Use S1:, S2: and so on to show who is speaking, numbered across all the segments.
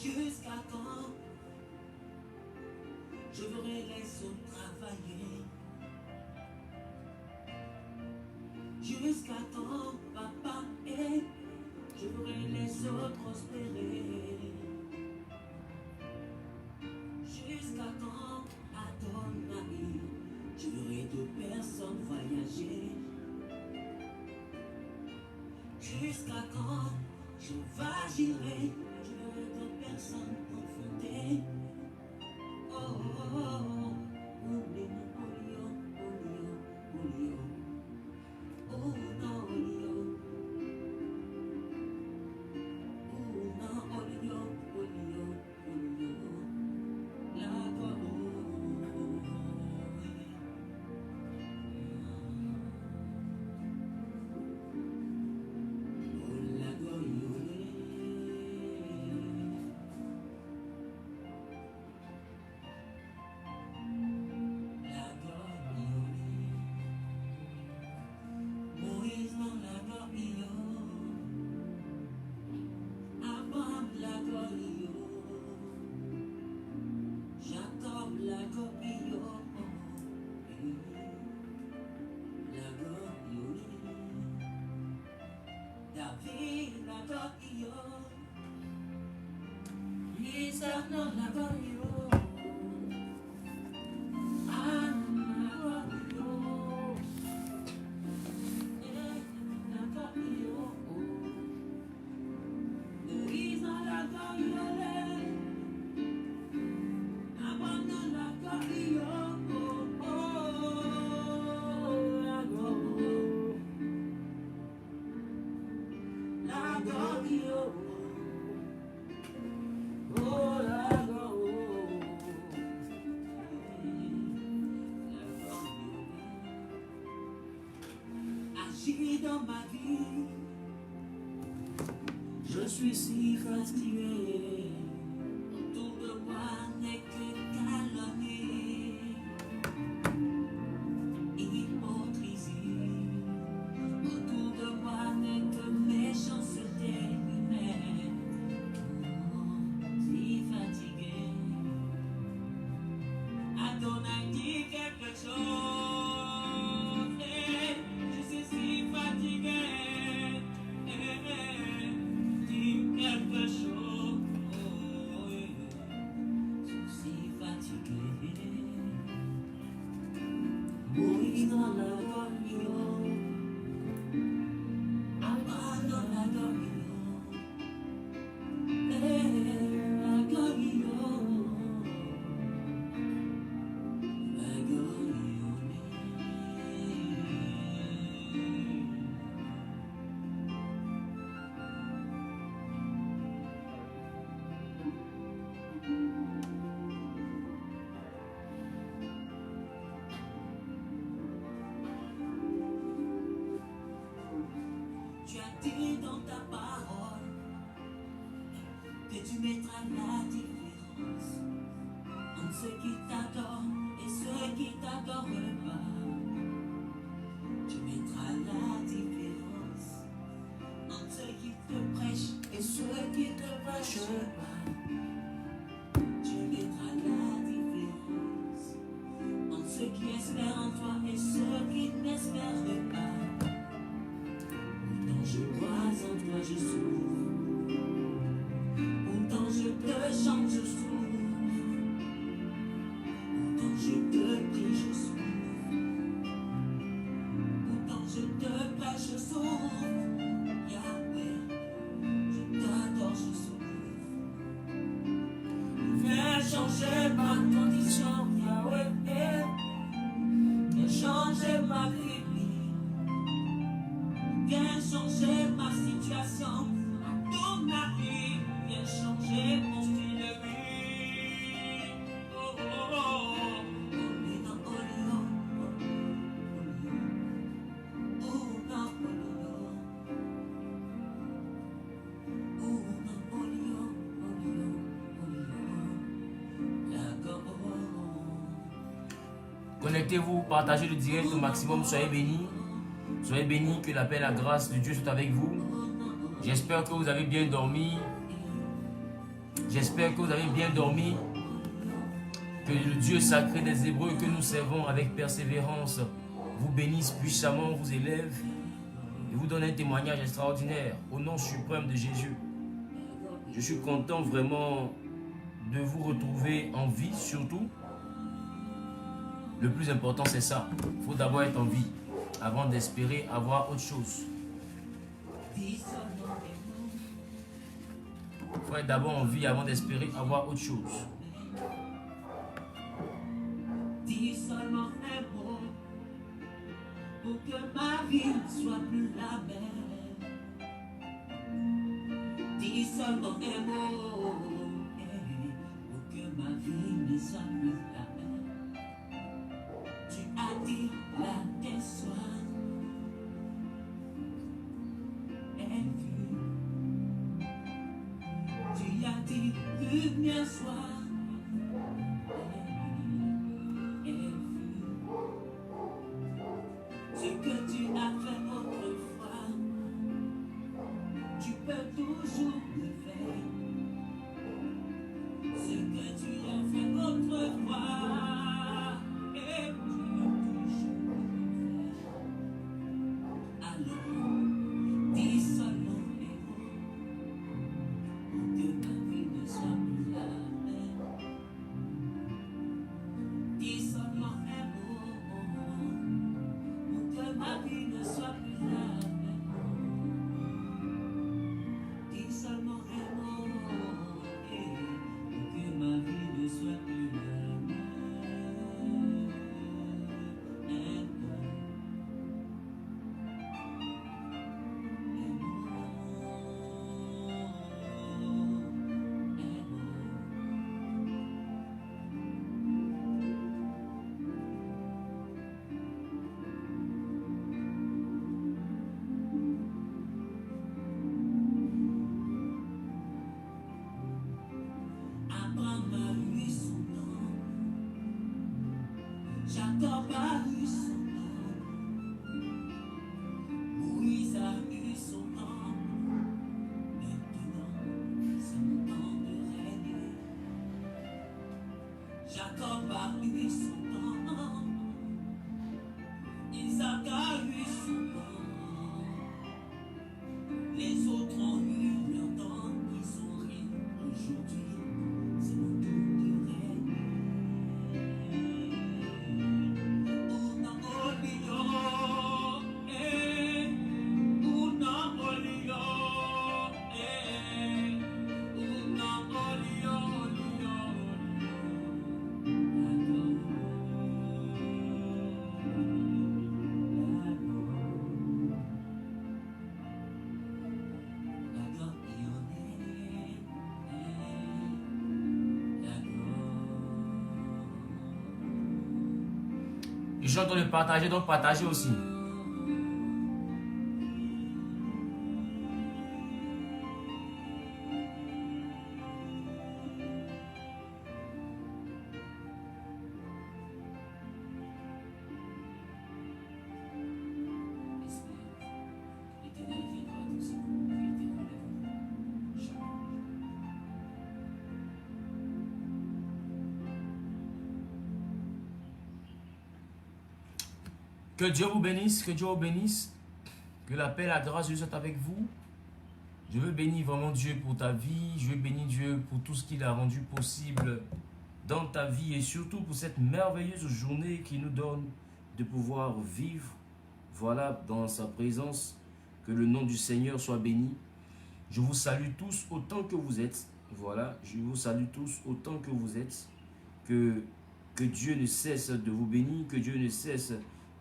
S1: Jusqu'à quand je verrai les autres travailler? Jusqu'à quand, papa, je verrai les autres prospérer? Jusqu'à quand, à ton avis, je verrai deux personnes voyager? Jusqu'à quand je vagirai, je verrai deux personnes confrontées? Oh, oh, oh, oh, Olio, Olio, Olio, oh non, Olio, oh non, Olio, Olio, Olio, la dans ma vie, je suis si fatigué. Autour de moi n'est que calomnie, hypocrisie. Autour de moi n'est que méchanceté humaine. Si fatigué, Adonai dit quelque chose. Dans ta parole que tu mettras la différence entre ceux qui t'adorent et ceux qui t'adorent pas. Tu mettras la différence entre ceux qui te prêchent et ceux qui te prêchent pas. Tu mettras la différence entre ceux qui espèrent en toi et ceux qui n'espèrent pas. Je crois en toi, je souffre. Autant je te chante, je souffre. Autant je te prie, je souffre. Autant je te prêche, je souffre. Yahweh, je t'adore, je souffre. Fais changer ma condition, Yahweh. Fais changer ma vie. Viens changer ma situation, ton avis, viens changer mon style de vie. Oh, oh, oh,
S2: Connectez-vous, partagez le direct au maximum, soyez bénis. Soyez bénis, que la paix et la grâce de Dieu soient avec vous. J'espère que vous avez bien dormi. J'espère que vous avez bien dormi. Que le Dieu sacré des Hébreux que nous servons avec persévérance vous bénisse puissamment, vous élève et vous donne un témoignage extraordinaire au nom suprême de Jésus. Je suis content vraiment de vous retrouver en vie surtout. Le plus important c'est ça. Il faut d'abord être en vie avant d'espérer avoir autre chose. Il faut être d'abord en vie avant d'espérer avoir autre chose.
S1: Dis seulement un mot pour que ma vie ne soit plus la même. Dis seulement un mot pour que ma vie ne soit plus la même. Tu as dit la déçoit est vue. Tu as dit lumière soit. Ce que tu as fait autrefois, tu peux toujours le faire. Ce que tu as fait autrefois, et tu peux toujours le faire. Alors, dis seulement les mots pour que ma vie ne soit plus la même. Dis seulement un mot. Que ma vie ne soit plus la même. Dis seulement un mot, que ma vie ne soit plus la même. Abraham a eu son nom, Jacob a eu son nom, Moïse a eu son nom. Maintenant, c'est mon temps de régner. Jacob a eu son nom, Isaac a eu son nom. Les autres ont eu leur temps, ils ont rien aujourd'hui. C'est mon tour de régner. Una olio, una olio, una olio,
S2: Je suis en train de partager, donc partagez aussi. Que Dieu vous bénisse, que Dieu vous bénisse, que la paix et la grâce de Dieu soient avec vous. Je veux bénir vraiment Dieu pour ta vie, je veux bénir Dieu pour tout ce qu'il a rendu possible dans ta vie et surtout pour cette merveilleuse journée qu'il nous donne de pouvoir vivre, voilà, dans sa présence. Que le nom du Seigneur soit béni. Je vous salue tous autant que vous êtes, voilà, je vous salue tous autant que vous êtes. Que Dieu ne cesse de vous bénir, que Dieu ne cesse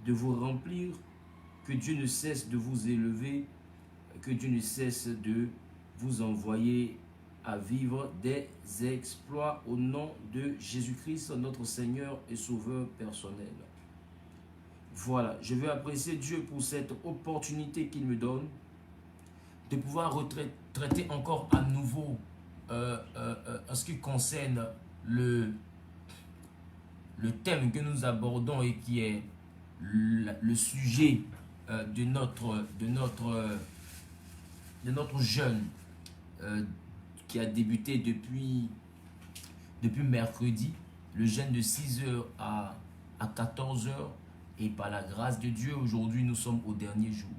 S2: de vous remplir, que Dieu ne cesse de vous élever, que Dieu ne cesse de vous envoyer à vivre des exploits au nom de Jésus-Christ, notre Seigneur et Sauveur personnel. Voilà, je veux apprécier Dieu pour cette opportunité qu'il me donne de pouvoir traiter encore à nouveau en ce qui concerne le thème que nous abordons et qui est le sujet de notre jeûne qui a débuté depuis mercredi, le jeûne de 6h à 14h. Et par la grâce de Dieu, aujourd'hui, nous sommes au dernier jour.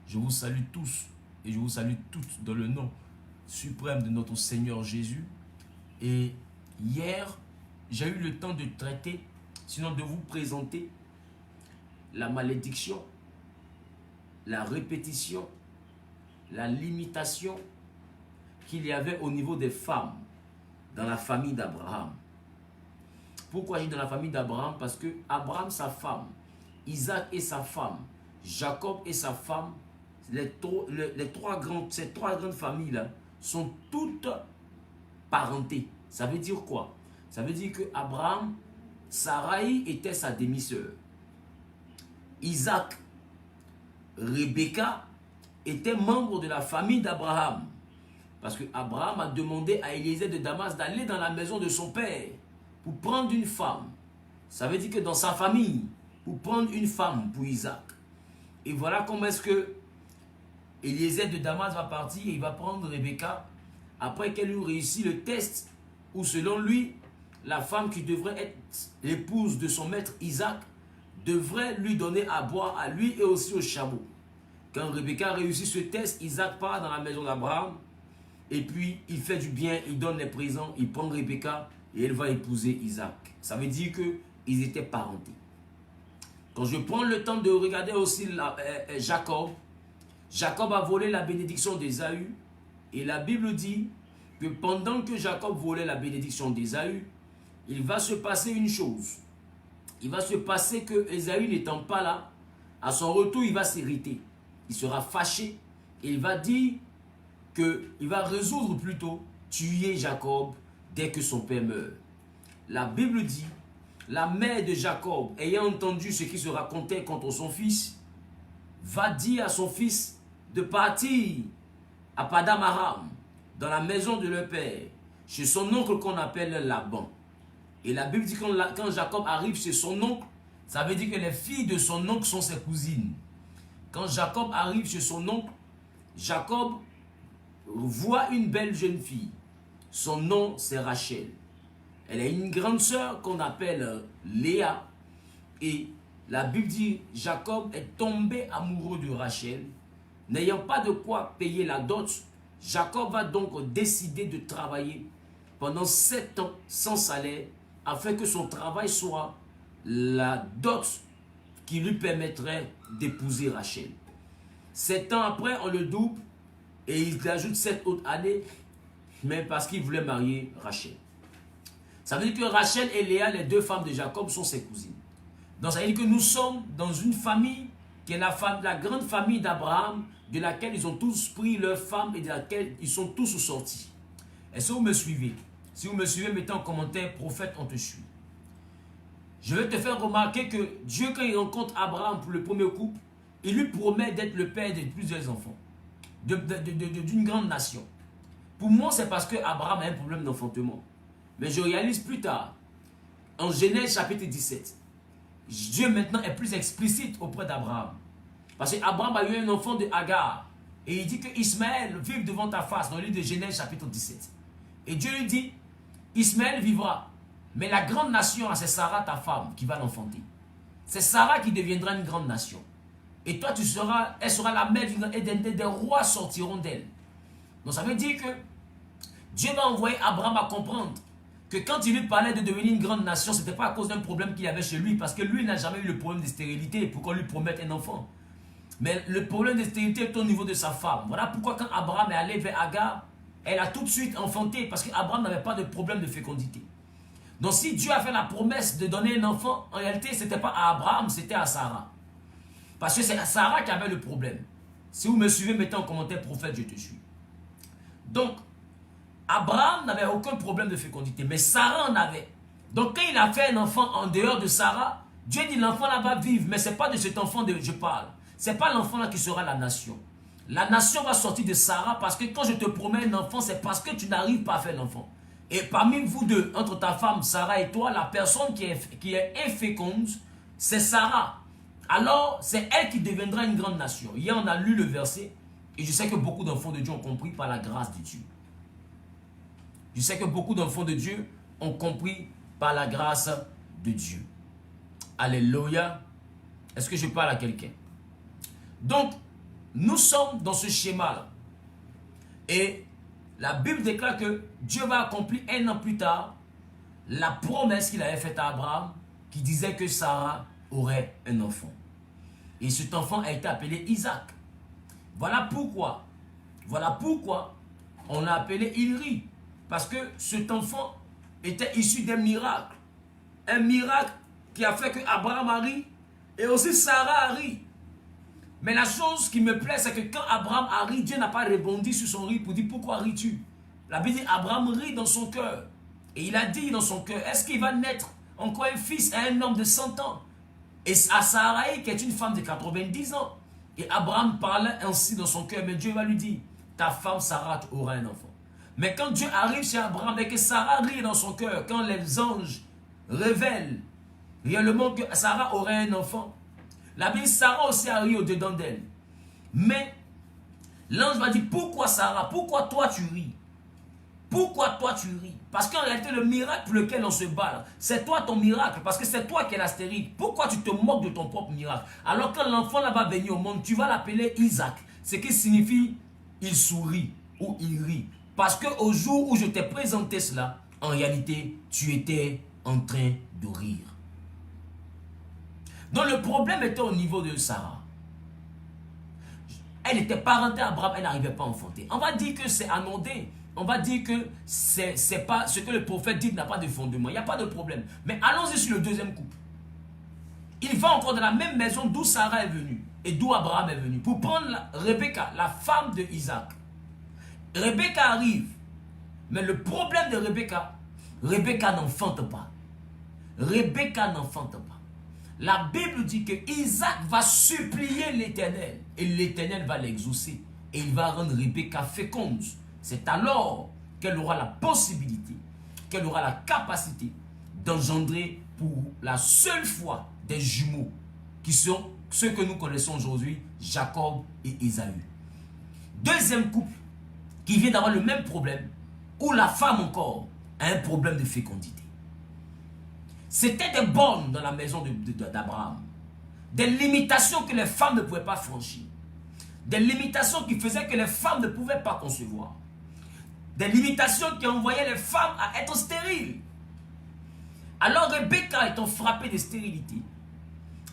S2: Je vous salue tous et je vous salue toutes dans le nom suprême de notre Seigneur Jésus. Et hier, j'ai eu le temps de traiter, sinon de vous présenter la malédiction, la répétition, la limitation qu'il y avait au niveau des femmes dans la famille d'Abraham. Pourquoi je dis dans la famille d'Abraham? Parce que Abraham, sa femme, Isaac et sa femme, Jacob et sa femme, ces trois grandes familles-là sont toutes parentées. Ça veut dire quoi? Ça veut dire que Abraham, Sarai était sa demi-sœur. Isaac, Rebecca était membre de la famille d'Abraham. Parce que Abraham a demandé à Eliezer de Damas d'aller dans la maison de son père pour prendre une femme. Ça veut dire que dans sa famille, pour prendre une femme pour Isaac. Et voilà comment est-ce que Eliezer de Damas va partir et il va prendre Rebecca après qu'elle eut réussi le test où selon lui, la femme qui devrait être l'épouse de son maître Isaac devrait lui donner à boire à lui et aussi au chameau. Quand Rebecca réussit ce test, Isaac part dans la maison d'Abraham et puis il fait du bien, il donne les présents, il prend Rebecca et elle va épouser Isaac. Ça veut dire qu'ils étaient parentés. Quand je prends le temps de regarder aussi Jacob, Jacob a volé la bénédiction d'Ésaü et la Bible dit que pendant que Jacob volait la bénédiction d'Ésaü, il va se passer une chose. Il va se passer que Ésaü n'étant pas là, à son retour, il va s'irriter. Il sera fâché et il va dire qu'il va résoudre plutôt tuer Jacob dès que son père meurt. La Bible dit, la mère de Jacob, ayant entendu ce qui se racontait contre son fils, va dire à son fils de partir à Padam Aram, dans la maison de leur père, chez son oncle qu'on appelle Laban. Et la Bible dit que quand Jacob arrive chez son oncle, ça veut dire que les filles de son oncle sont ses cousines. Quand Jacob arrive chez son oncle, Jacob voit une belle jeune fille. Son nom, c'est Rachel. Elle a une grande sœur qu'on appelle Léa. Et la Bible dit, Jacob est tombé amoureux de Rachel. N'ayant pas de quoi payer la dot, Jacob va donc décider de travailler pendant 7 ans sans salaire afin que son travail soit la dot qui lui permettrait d'épouser Rachel. 7 ans après, on le double et il ajoute 7 autres années, mais parce qu'il voulait marier Rachel. Ça veut dire que Rachel et Léa, les deux femmes de Jacob, sont ses cousines. Donc ça veut dire que nous sommes dans une famille qui est la grande famille d'Abraham, de laquelle ils ont tous pris leurs femmes et de laquelle ils sont tous sortis. Est-ce que vous me suivez? Si vous me suivez, mettez en commentaire, prophète, on te suit. Je vais te faire remarquer que Dieu, quand il rencontre Abraham pour le premier couple, il lui promet d'être le père de plusieurs enfants, d'une grande nation. Pour moi, c'est parce que Abraham a un problème d'enfantement. Mais je réalise plus tard, en Genèse chapitre 17, Dieu maintenant est plus explicite auprès d'Abraham. Parce qu'Abraham a eu un enfant de Hagar. Et il dit que Ismaël vive devant ta face dans le livre de Genèse chapitre 17. Et Dieu lui dit, Ismaël vivra. Mais la grande nation, c'est Sarah ta femme qui va l'enfanter. C'est Sarah qui deviendra une grande nation. Et toi, elle sera la mère et des rois sortiront d'elle. Donc ça veut dire que Dieu va envoyer Abraham à comprendre que quand il lui parlait de devenir une grande nation, ce n'était pas à cause d'un problème qu'il avait chez lui, parce que lui n'a jamais eu le problème de stérilité pour qu'on lui promette un enfant. Mais le problème de stérilité est au niveau de sa femme. Voilà pourquoi quand Abraham est allé vers Hagar, elle a tout de suite enfanté, parce qu'Abraham n'avait pas de problème de fécondité. Donc si Dieu a fait la promesse de donner un enfant, en réalité ce n'était pas à Abraham, c'était à Sarah. Parce que c'est Sarah qui avait le problème. Si vous me suivez, mettez en commentaire, prophète, je te suis. Donc, Abraham n'avait aucun problème de fécondité, mais Sarah en avait. Donc quand il a fait un enfant en dehors de Sarah, Dieu dit l'enfant là va vivre, mais ce n'est pas de cet enfant que je parle. Ce n'est pas l'enfant là qui sera la nation. La nation va sortir de Sarah parce que quand je te promets un enfant, c'est parce que tu n'arrives pas à faire l'enfant. Et parmi vous deux, entre ta femme Sarah et toi, la personne qui est inféconde, c'est Sarah. Alors, c'est elle qui deviendra une grande nation. Hier, on a lu le verset et je sais que beaucoup d'enfants de Dieu ont compris par la grâce de Dieu. Je sais que beaucoup d'enfants de Dieu ont compris par la grâce de Dieu. Alléluia. Est-ce que je parle à quelqu'un? Donc, nous sommes dans ce schéma-là. Et la Bible déclare que Dieu va accomplir 1 an plus tard la promesse qu'il avait faite à Abraham, qui disait que Sarah aurait un enfant. Et cet enfant a été appelé Isaac. Voilà pourquoi on l'a appelé Ilri. Parce que cet enfant était issu d'un miracle. Un miracle qui a fait que Abraham a ri et aussi Sarah a ri. Mais la chose qui me plaît, c'est que quand Abraham a ri, Dieu n'a pas rebondi sur son rire pour dire pourquoi ris-tu? La Bible dit Abraham rit dans son cœur. Et il a dit dans son cœur, est-ce qu'il va naître encore un fils à un homme de 100 ans? Et à Sarai, qui est une femme de 90 ans. Et Abraham parlait ainsi dans son cœur, mais Dieu va lui dire, ta femme Sarah aura un enfant. Mais quand Dieu arrive chez Abraham et que Sarah rit dans son cœur, quand les anges révèlent réellement que Sarah aurait un enfant, la Bible, Sarah aussi a ri au-dedans d'elle. Mais l'ange va dire, pourquoi Sarah? Pourquoi toi tu ris? Pourquoi toi tu ris? Parce qu'en réalité, le miracle pour lequel on se bat, c'est toi ton miracle, parce que c'est toi qui es la stérile. Pourquoi tu te moques de ton propre miracle? Alors quand l'enfant là va venir au monde, tu vas l'appeler Isaac, ce qui signifie il sourit ou il rit. Parce qu'au jour où je t'ai présenté cela, en réalité, tu étais en train de rire. Donc le problème était au niveau de Sarah. Elle était parentée à Abraham, elle n'arrivait pas à enfanter. On va dire que c'est anodin. On va dire que c'est pas ce que le prophète dit n'a pas de fondement. Il n'y a pas de problème. Mais allons-y sur le deuxième couple. Il va encore dans la même maison d'où Sarah est venue et d'où Abraham est venu pour prendre Rebecca, la femme de Isaac. Rebecca arrive. Mais le problème de Rebecca, Rebecca n'enfante pas. Rebecca n'enfante pas. La Bible dit que Isaac va supplier l'Éternel et l'Éternel va l'exaucer et il va rendre Rebecca féconde. C'est alors qu'elle aura la possibilité, qu'elle aura la capacité d'engendrer pour la seule fois des jumeaux qui sont ceux que nous connaissons aujourd'hui, Jacob et Ésaü. Deuxième couple qui vient d'avoir le même problème, où la femme encore a un problème de fécondité. C'était des bornes dans la maison d'Abraham. Des limitations que les femmes ne pouvaient pas franchir. Des limitations qui faisaient que les femmes ne pouvaient pas concevoir. Des limitations qui envoyaient les femmes à être stériles. Alors Rebecca étant frappée de stérilité,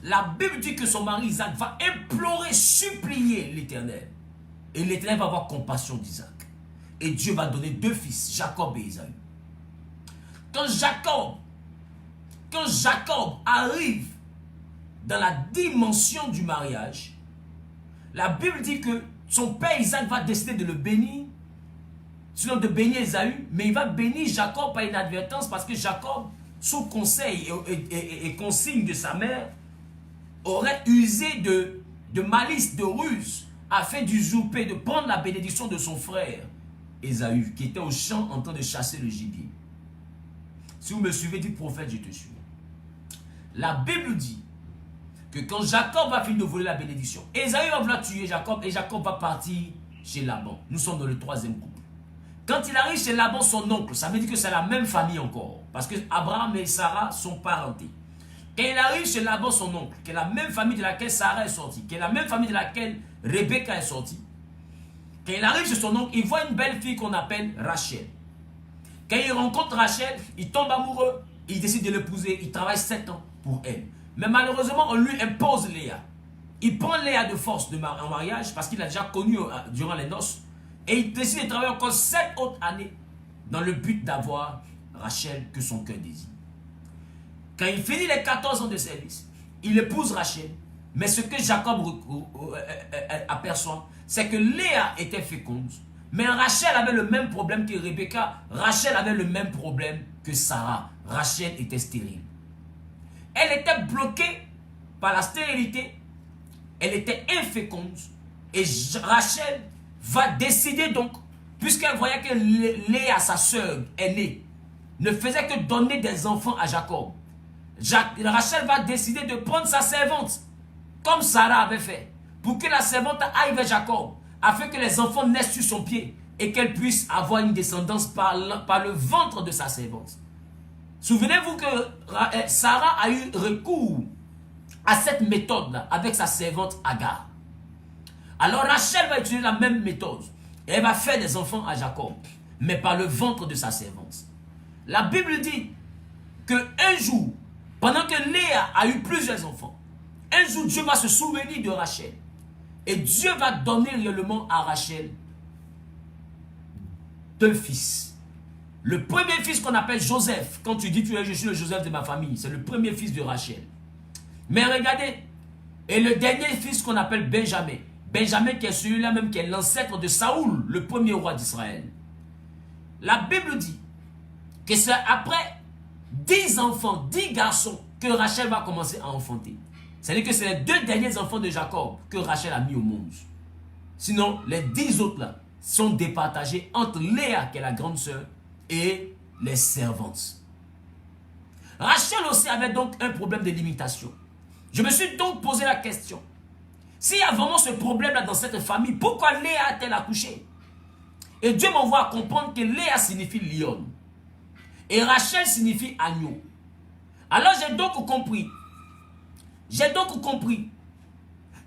S2: la Bible dit que son mari Isaac va implorer, supplier l'Éternel. Et l'Éternel va avoir compassion d'Isaac. Et Dieu va donner 2 fils, Jacob et Ésaü. Quand Jacob arrive dans la dimension du mariage, la Bible dit que son père Isaac va décider de le bénir, sinon de bénir Ésaü, mais il va bénir Jacob par inadvertance parce que Jacob, sous conseil et consigne de sa mère, aurait usé de malice, de ruse, afin d'usurper, de prendre la bénédiction de son frère Ésaü, qui était au champ en train de chasser le gibier. Si vous me suivez, dites prophète, je te suis. La Bible dit que quand Jacob va finir de voler la bénédiction, Ésaü va vouloir tuer Jacob et Jacob va partir chez Laban. Nous sommes dans le 3e couple. Quand il arrive chez Laban, son oncle, ça veut dire que c'est la même famille encore. Parce que Abraham et Sarah sont parentés. Quand il arrive chez Laban, son oncle, qui est la même famille de laquelle Sarah est sortie, qui est la même famille de laquelle Rebecca est sortie, quand il arrive chez son oncle, il voit une belle fille qu'on appelle Rachel. Quand il rencontre Rachel, il tombe amoureux, il décide de l'épouser, il travaille 7 ans pour elle. Mais malheureusement, on lui impose Léa. Il prend Léa de force en mariage parce qu'il l'a déjà connue durant les noces. Et il décide de travailler encore 7 autres années dans le but d'avoir Rachel que son cœur désire. Quand il finit les 14 ans de service, il épouse Rachel. Mais ce que Jacob aperçoit, c'est que Léa était féconde. Mais Rachel avait le même problème que Rebecca. Rachel avait le même problème que Sarah. Rachel était stérile. Elle était bloquée par la stérilité. Elle était inféconde. Et Rachel va décider donc, puisqu'elle voyait que Léa, sa sœur aînée, ne faisait que donner des enfants à Jacob. Rachel va décider de prendre sa servante, comme Sarah avait fait, pour que la servante aille vers Jacob, afin que les enfants naissent sur son pied. et qu'elle puisse avoir une descendance par le ventre de sa servante. Souvenez-vous que Sarah a eu recours à cette méthode-là avec sa servante Agar. Alors Rachel va utiliser la même méthode. Et elle va faire des enfants à Jacob, mais par le ventre de sa servante. La Bible dit qu'un jour, pendant que Léa a eu plusieurs enfants, un jour Dieu va se souvenir de Rachel. Et Dieu va donner réellement à Rachel 2 fils. Le premier fils qu'on appelle Joseph, quand tu dis je suis le Joseph de ma famille, c'est le premier fils de Rachel. Mais regardez, et le dernier fils qu'on appelle Benjamin. Benjamin qui est celui-là même qui est l'ancêtre de Saoul, le premier roi d'Israël. La Bible dit que c'est après 10 enfants, 10 garçons que Rachel va commencer à enfanter. C'est-à-dire que c'est les 2 derniers enfants de Jacob que Rachel a mis au monde. Sinon, les 10 autres là sont départagés entre Léa, qui est la grande sœur, et les servantes. Rachel aussi avait donc un problème de limitation. Je me suis donc posé la question. S'il y a vraiment ce problème-là dans cette famille, pourquoi Léa a-t-elle accouché? Et Dieu m'envoie à comprendre que Léa signifie lionne. Et Rachel signifie agneau. Alors j'ai donc compris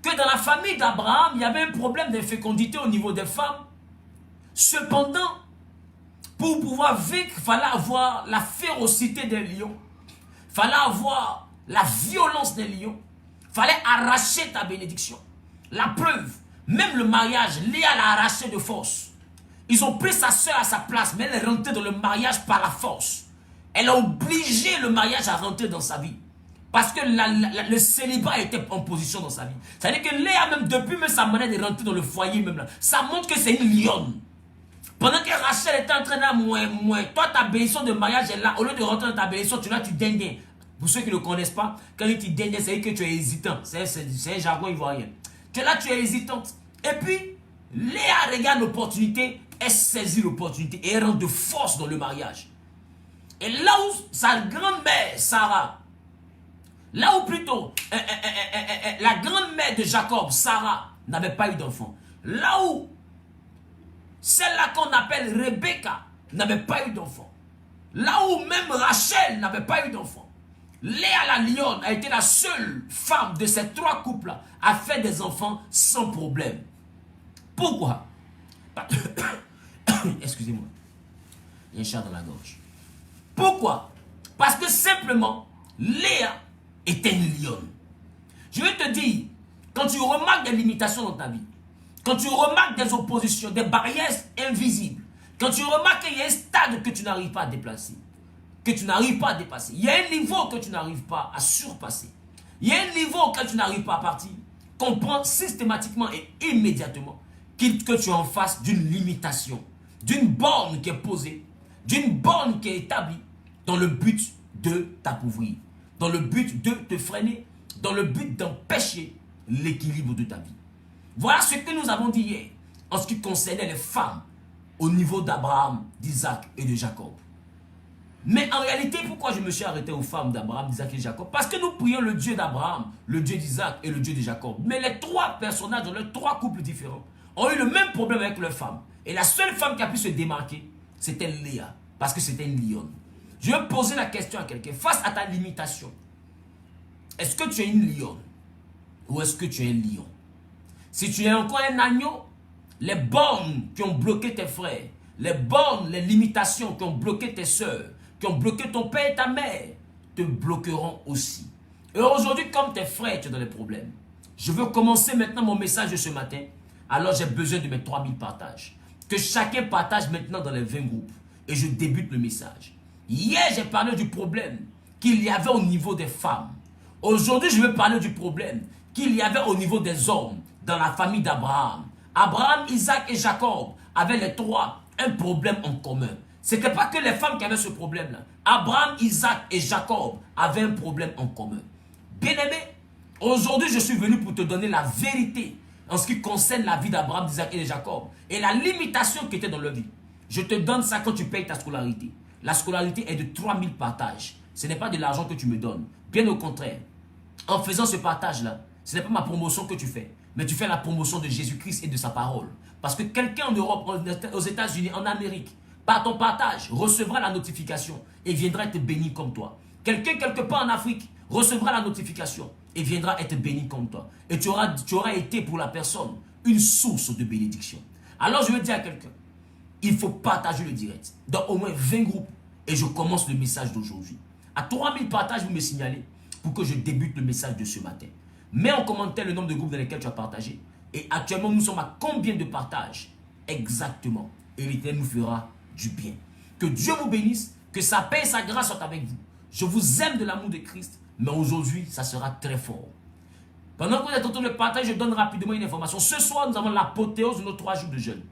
S2: que dans la famille d'Abraham, il y avait un problème de fécondité au niveau des femmes. Cependant, pour pouvoir vaincre, il fallait avoir la férocité des lions. Il fallait avoir la violence des lions. Il fallait arracher ta bénédiction. La preuve, même le mariage, Léa l'a arraché de force. Ils ont pris sa soeur à sa place, mais elle est rentrée dans le mariage par la force. Elle a obligé le mariage à rentrer dans sa vie. Parce que le célibat était en position dans sa vie. C'est-à-dire que Léa, même depuis même sa manière de rentrer dans le foyer, même là, ça montre que c'est une lionne. Pendant que Rachel était en train de toi, ta bénédiction de mariage est là. Au lieu de rentrer dans ta bénédiction, tu dingues. Pour ceux qui ne le connaissent pas, quand il dit dingue, c'est que tu es hésitant. C'est un jargon ivoirien. Tu es là, tu es hésitante. Et puis, Léa regarde l'opportunité, elle saisit l'opportunité et elle rentre de force dans le mariage. Et là où sa grand-mère, Sarah, là où plutôt la grand-mère de Jacob, Sarah, n'avait pas eu d'enfant. Là où celle-là qu'on appelle Rebecca n'avait pas eu d'enfant. Là où même Rachel n'avait pas eu d'enfant. Léa la lionne a été la seule femme de ces 3 couples-là à faire des enfants sans problème. Pourquoi? Excusez-moi. Il y a un chat dans la gorge. Pourquoi? Parce que simplement, Léa était une lionne. Je vais te dire, quand tu remarques des limitations dans ta vie, quand tu remarques des oppositions, des barrières invisibles, quand tu remarques qu'il y a un stade que tu n'arrives pas à déplacer, que tu n'arrives pas à dépasser, il y a un niveau que tu n'arrives pas à surpasser, il y a un niveau auquel tu n'arrives pas à partir, comprends systématiquement et immédiatement que tu es en face d'une limitation, d'une borne qui est posée, d'une borne qui est établie dans le but de t'appauvrir, dans le but de te freiner, dans le but d'empêcher l'équilibre de ta vie. Voilà ce que nous avons dit hier en ce qui concernait les femmes au niveau d'Abraham, d'Isaac et de Jacob. Mais en réalité, pourquoi je me suis arrêté aux femmes d'Abraham, d'Isaac et de Jacob? Parce que nous prions le Dieu d'Abraham, le Dieu d'Isaac et le Dieu de Jacob. Mais les 3 personnages dans les 3 couples différents ont eu le même problème avec leurs femmes. Et la seule femme qui a pu se démarquer, c'était Léa. Parce que c'était une lionne. Je vais poser la question à quelqu'un. Face à ta limitation, est-ce que tu es une lionne ou est-ce que tu es un lion? Si tu es encore un agneau, les bornes qui ont bloqué tes frères, les bornes, les limitations qui ont bloqué tes soeurs, qui ont bloqué ton père et ta mère, te bloqueront aussi. Et aujourd'hui, comme tes frères, tu es dans les problèmes. Je veux commencer maintenant mon message de ce matin. Alors j'ai besoin de mes 3000 partages. Que chacun partage maintenant dans les 20 groupes. Et je débute le message. Hier, j'ai parlé du problème qu'il y avait au niveau des femmes. Aujourd'hui, je vais parler du problème qu'il y avait au niveau des hommes dans la famille d'Abraham. Abraham, Isaac et Jacob avaient les 3 un problème en commun. Ce n'était pas que les femmes qui avaient ce problème-là. Abraham, Isaac et Jacob avaient un problème en commun. Bien-aimé, aujourd'hui, je suis venu pour te donner la vérité en ce qui concerne la vie d'Abraham, d'Isaac et de Jacob et la limitation qui était dans leur vie. Je te donne ça quand tu payes ta scolarité. La scolarité est de 3000 partages. Ce n'est pas de l'argent que tu me donnes. Bien au contraire, en faisant ce partage-là, ce n'est pas ma promotion que tu fais. mais tu fais la promotion de Jésus-Christ et de sa parole. Parce que quelqu'un en Europe, aux États-Unis, en Amérique, par ton partage, recevra la notification et viendra être béni comme toi. Quelqu'un quelque part en Afrique recevra la notification et viendra être béni comme toi. Et tu auras été pour la personne une source de bénédiction. Alors je veux dire à quelqu'un, il faut partager le direct dans au moins 20 groupes et je commence le message d'aujourd'hui. À 3000 partages, vous me signalez pour que je débute le message de ce matin. Mets en commentaire le nombre de groupes dans lesquels tu as partagé. Et actuellement, nous sommes à combien de partages? Exactement. Et l'Éternel nous fera du bien. Que Dieu vous bénisse, que sa paix et sa grâce soient avec vous. Je vous aime de l'amour de Christ, mais aujourd'hui, ça sera très fort. Pendant qu'on est en train de partager, je donne rapidement une information. Ce soir, nous avons l'apothéose de nos 3 jours de jeûne.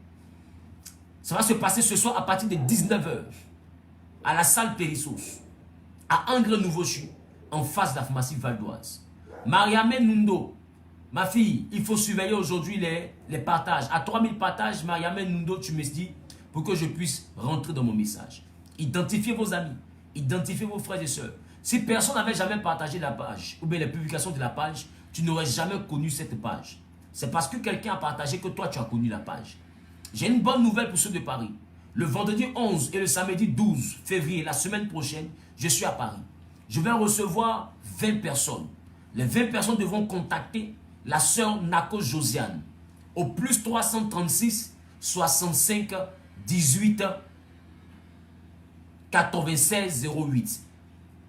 S2: Ça va se passer ce soir à partir de 19 h à la salle Périssos, à Angre Nouveau-Chu, en face de la pharmacie Val d'Oise. Mariamé Nundo, ma fille, il faut surveiller aujourd'hui les partages. À 3000 partages, Mariamé Nundo, tu me dis, pour que je puisse rentrer dans mon message. Identifiez vos amis, identifiez vos frères et sœurs. Si personne n'avait jamais partagé la page, ou bien les publications de la page, tu n'aurais jamais connu cette page. C'est parce que quelqu'un a partagé que toi, tu as connu la page. J'ai une bonne nouvelle pour ceux de Paris. Le vendredi 11 et le samedi 12 février, la semaine prochaine, je suis à Paris. Je vais recevoir 20 personnes. Les 20 personnes devront contacter la sœur Nako Josiane au plus 336 65 18 96 08.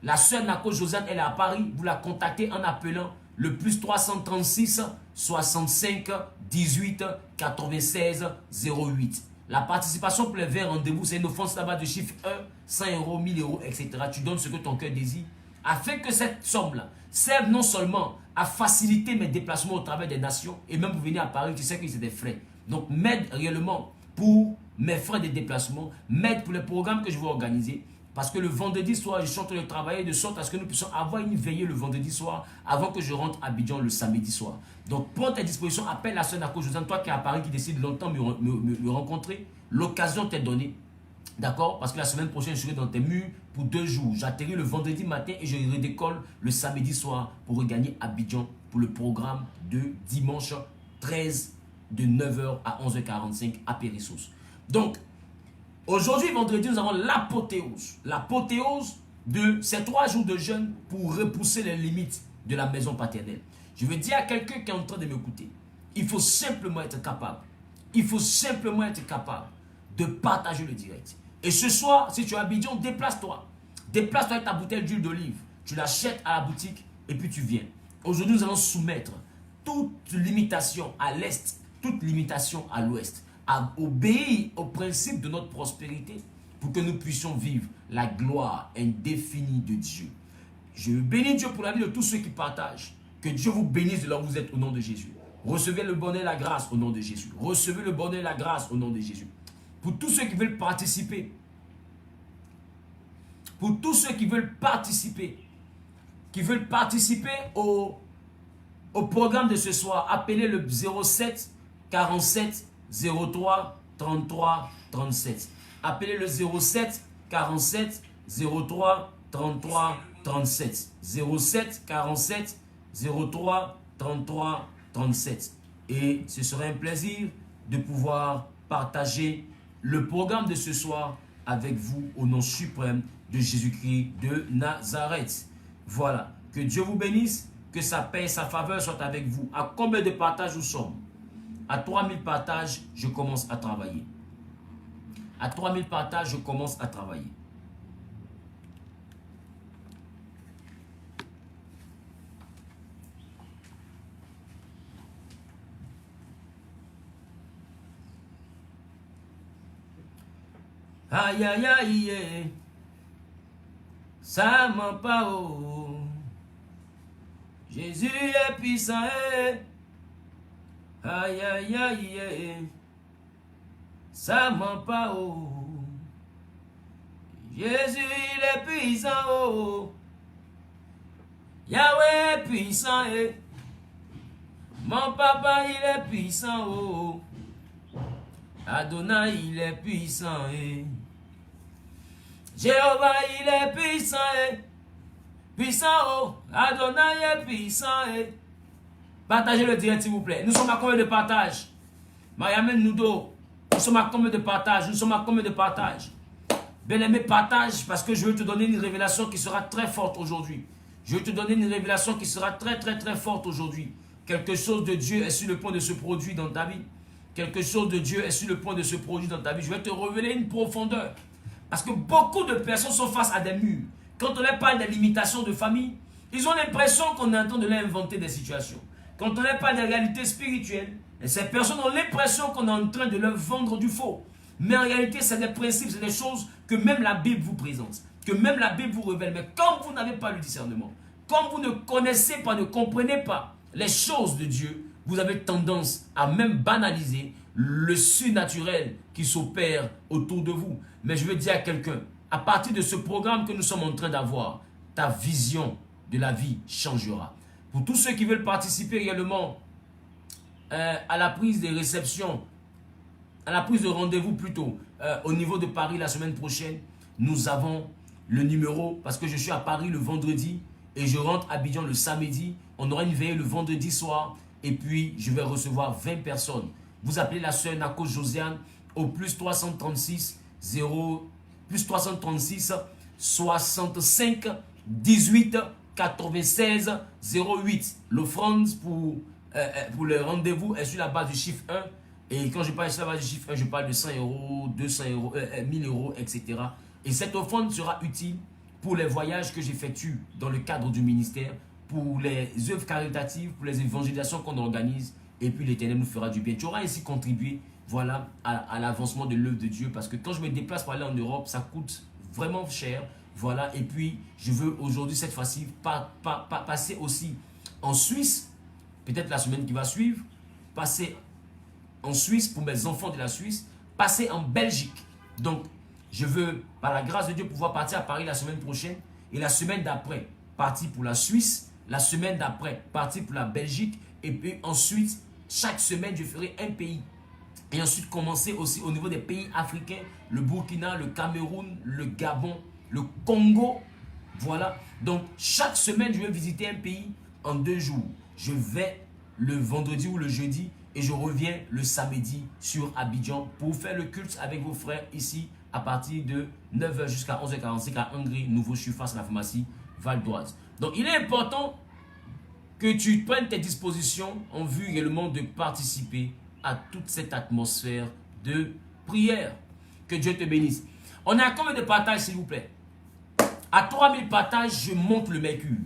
S2: La sœur Nako Josiane, elle est à Paris. Vous la contactez en appelant le plus 336 65 18 96 08. La participation pour les 20 rendez-vous, c'est une offense là-bas de chiffre 1, 100 €, 1000 €, etc. Tu donnes ce que ton cœur désire, afin que cette somme-là serve non seulement à faciliter mes déplacements au travers des nations, et même pour venir à Paris, tu sais que c'est des frais. Donc, m'aide réellement pour mes frais de déplacement, m'aide pour les programmes que je vais organiser. Parce que le vendredi soir, je suis en train de travailler de sorte à ce que nous puissions avoir une veillée le vendredi soir avant que je rentre à Abidjan le samedi soir. Donc, prends tes dispositions, appelle la sœur Nako Josiane, toi qui es à Paris, qui décide longtemps de me rencontrer. L'occasion t'est donnée. D'accord? Parce que la semaine prochaine, je serai dans tes murs pour 2 jours. J'atterris le vendredi matin et je redécolle le samedi soir pour regagner Abidjan pour le programme de dimanche 13 de 9 h à 11 h 45 à Périssos. Donc, aujourd'hui, vendredi, nous avons l'apothéose. L'apothéose de ces 3 jours de jeûne pour repousser les limites de la maison paternelle. Je veux dire à quelqu'un qui est en train de m'écouter, il faut simplement être capable. Il faut simplement être capable de partager le direct. Et ce soir, si tu es à Abidjan, déplace-toi. Déplace-toi avec ta bouteille d'huile d'olive. Tu l'achètes à la boutique et puis tu viens. Aujourd'hui, nous allons soumettre toute limitation à l'est, toute limitation à l'ouest, à obéir au principe de notre prospérité pour que nous puissions vivre la gloire indéfinie de Dieu. Je bénis Dieu pour la vie de tous ceux qui partagent. Que Dieu vous bénisse de là où vous êtes au nom de Jésus. Recevez le bonheur et la grâce au nom de Jésus. Recevez le bonheur et la grâce au nom de Jésus. Pour tous ceux qui veulent participer, au programme de ce soir, appelez le 07 47 03 33 37. Appelez le 07 47 03 33 37. 07 47 03 33 37. Et ce serait un plaisir de pouvoir partager le programme de ce soir avec vous au nom suprême de Jésus-Christ de Nazareth. Voilà. Que Dieu vous bénisse, que sa paix et sa faveur soient avec vous. À combien de partages nous sommes? À 3000 partages, je commence à travailler. À 3000 partages, je commence à travailler. Aïe aïe aïe, ça m'a pas oh. Jésus est puissant. Aïe aïe aïe, ça m'a pas oh. Jésus il est puissant oh. Yahweh est puissant mon papa il est puissant oh. Adonai il est puissant Jéhovah il est puissant puissant oh. Adonai est puissant Partagez le direct, s'il vous plaît. Nous sommes à combien de partages? Mariamène Nudo. Nous sommes à combien de partages? Nous sommes à combien de partages? Bien-aimé, partage parce que je veux te donner une révélation qui sera très forte aujourd'hui. Je veux te donner une révélation qui sera très forte aujourd'hui. Quelque chose de Dieu est sur le point de se produire dans ta vie. Quelque chose de Dieu est sur le point de se produire dans ta vie. Je vais te révéler une profondeur. Parce que beaucoup de personnes sont face à des murs. Quand on leur parle des limitations de famille, ils ont l'impression qu'on est en train de leur inventer des situations. Quand on leur parle des réalités spirituelles, ces personnes ont l'impression qu'on est en train de leur vendre du faux. Mais en réalité, c'est des principes, c'est des choses que même la Bible vous présente, que même la Bible vous révèle. Mais comme vous n'avez pas le discernement, comme vous ne connaissez pas, ne comprenez pas les choses de Dieu, vous avez tendance à même banaliser le surnaturel qui s'opère autour de vous. Mais je veux dire à quelqu'un, à partir de ce programme que nous sommes en train d'avoir, ta vision de la vie changera. Pour tous ceux qui veulent participer réellement à la prise des réceptions, à la prise de rendez-vous plutôt, au niveau de Paris la semaine prochaine, nous avons le numéro, parce que je suis à Paris le vendredi et je rentre à Abidjan le samedi. On aura une veillée le vendredi soir et puis je vais recevoir 20 personnes. Vous appelez la sœur Nako Josiane au plus 336 65 18 96 08. L'offrande pour le rendez-vous est sur la base du chiffre 1. Et quand je parle sur la base du chiffre 1, je parle de 100 euros, 200 euros, 1000 euros, etc. Et cette offrande sera utile pour les voyages que j'effectue dans le cadre du ministère, pour les œuvres caritatives, pour les évangélisations qu'on organise. Et puis l'Éternel nous fera du bien. Tu auras ainsi contribué, voilà, à l'avancement de l'œuvre de Dieu. Parce que quand je me déplace pour aller en Europe, ça coûte vraiment cher. Voilà, et puis je veux aujourd'hui, cette fois-ci, passer aussi en Suisse, peut-être la semaine qui va suivre, passer en Suisse pour mes enfants de la Suisse, passer en Belgique. Donc, je veux, par la grâce de Dieu, pouvoir partir à Paris la semaine prochaine et la semaine d'après, partir pour la Suisse, la semaine d'après, partir pour la Belgique et puis ensuite, chaque semaine, je ferai un pays. Et ensuite, commencer aussi au niveau des pays africains, le Burkina, le Cameroun, le Gabon, le Congo. Voilà. Donc, chaque semaine, je vais visiter un pays en 2 jours. Je vais le vendredi ou le jeudi et je reviens le samedi sur Abidjan pour faire le culte avec vos frères ici à partir de 9 h jusqu'à 11 h 45 à Hongrie, Nouveau Surface, la pharmacie Val d'Oise. Donc, il est important que tu prennes tes dispositions en vue également de participer à toute cette atmosphère de prière. Que Dieu te bénisse. On est à combien de partages, s'il vous plaît? À 3000 partages, je monte le mercure.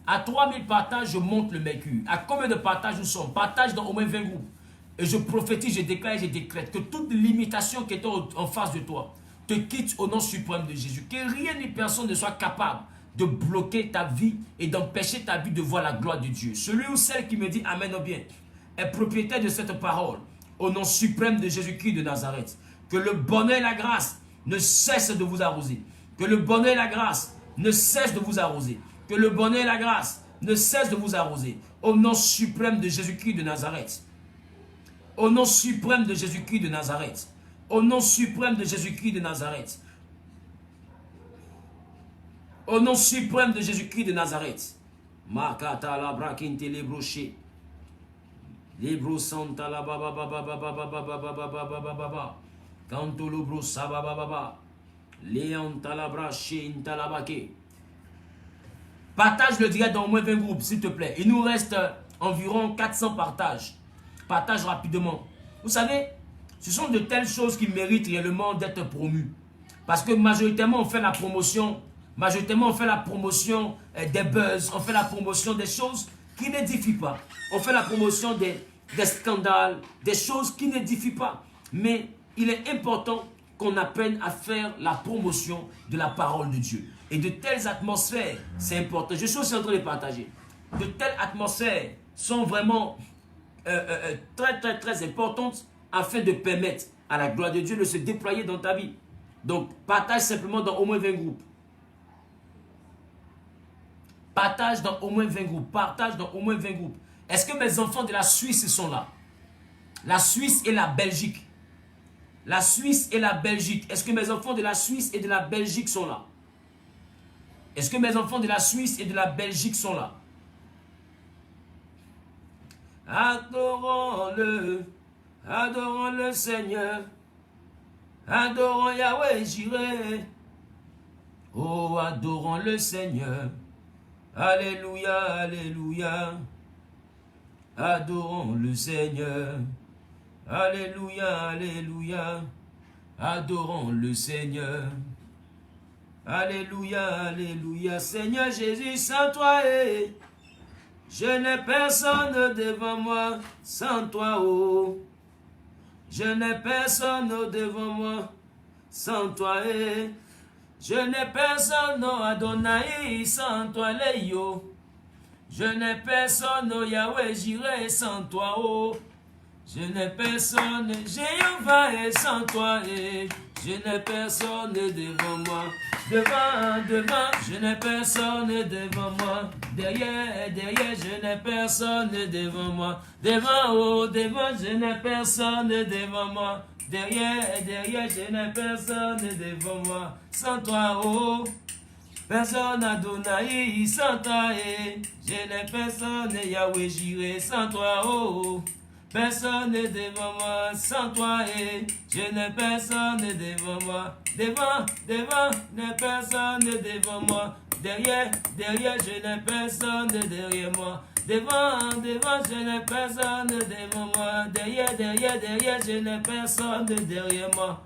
S2: À 3000 partages, je monte le mercure. À combien de partages nous sommes? Partage dans au moins 20 groupes. Et je prophétise, je déclare et je décrète que toute limitation qui est en face de toi te quitte au nom suprême de Jésus. Que rien ni personne ne soit capable de bloquer ta vie et d'empêcher ta vie de voir la gloire de Dieu. Celui ou celle qui me dit Amen ou bien est propriétaire de cette parole au nom suprême de Jésus-Christ de Nazareth. Que le bonheur et la grâce ne cessent de vous arroser. Que le bonheur et la grâce ne cessent de vous arroser. Que le bonheur et la grâce ne cessent de vous arroser. Au nom suprême de Jésus-Christ de Nazareth. Au nom suprême de Jésus-Christ de Nazareth. Au nom suprême de Jésus-Christ de Nazareth. Au nom suprême de Jésus-Christ de Nazareth. Makata la brakinte lebroché. Libro santa la baba baba baba baba baba baba baba baba. Canto lobro sababa baba. Léanta la braché intalabake. Partage le direct dans au moins 20 groupes, s'il te plaît. Il nous reste environ 400 partages. Partage rapidement. Vous savez, ce sont de telles choses qui méritent réellement d'être promues. Parce que majoritairement, on fait la promotion. Majoritairement, on fait la promotion des buzz. On fait la promotion des choses qui n'édifient pas. On fait la promotion des scandales, des choses qui n'édifient pas. Mais il est important qu'on apprenne à faire la promotion de la parole de Dieu. Et de telles atmosphères, c'est important. Je suis aussi en train de partager. De telles atmosphères sont vraiment très importantes afin de permettre à la gloire de Dieu de se déployer dans ta vie. Donc, partage simplement dans au moins 20 groupes. Partage dans au moins 20 groupes. Partage dans au moins 20 groupes. Est-ce que mes enfants de la Suisse sont là? La Suisse et la Belgique. La Suisse et la Belgique. Est-ce que mes enfants de la Suisse et de la Belgique sont là? Est-ce que mes enfants de la Suisse et de la Belgique sont là? Adorons-le, adorons le Seigneur, adorons Yahweh Jireh. Oh, adorons le Seigneur. Alléluia, alléluia. Adorons le Seigneur. Alléluia, alléluia. Adorons le Seigneur. Alléluia, alléluia. Seigneur Jésus, sans toi, je n'ai personne devant moi, sans toi, oh. Je n'ai personne devant moi, sans toi, Je n'ai personne, oh Adonai, sans toi, Léo. Je n'ai personne, oh Yahweh, j'irai sans toi, oh. Je n'ai personne, Jéhovah, sans toi, je n'ai personne devant moi. Devant, je n'ai personne devant moi. Derrière, je n'ai personne devant moi. Devant, je n'ai personne devant moi. Derrière, je n'ai personne devant moi. Sans toi, oh, personne Adonai, sans toi, je n'ai personne, Yahweh, j'irai sans toi, oh. Personne devant moi, sans toi, je n'ai personne devant moi. Devant, n'ai personne devant moi. Derrière, je n'ai personne derrière moi. Devant, je n'ai personne devant moi. Derrière, je n'ai personne derrière moi.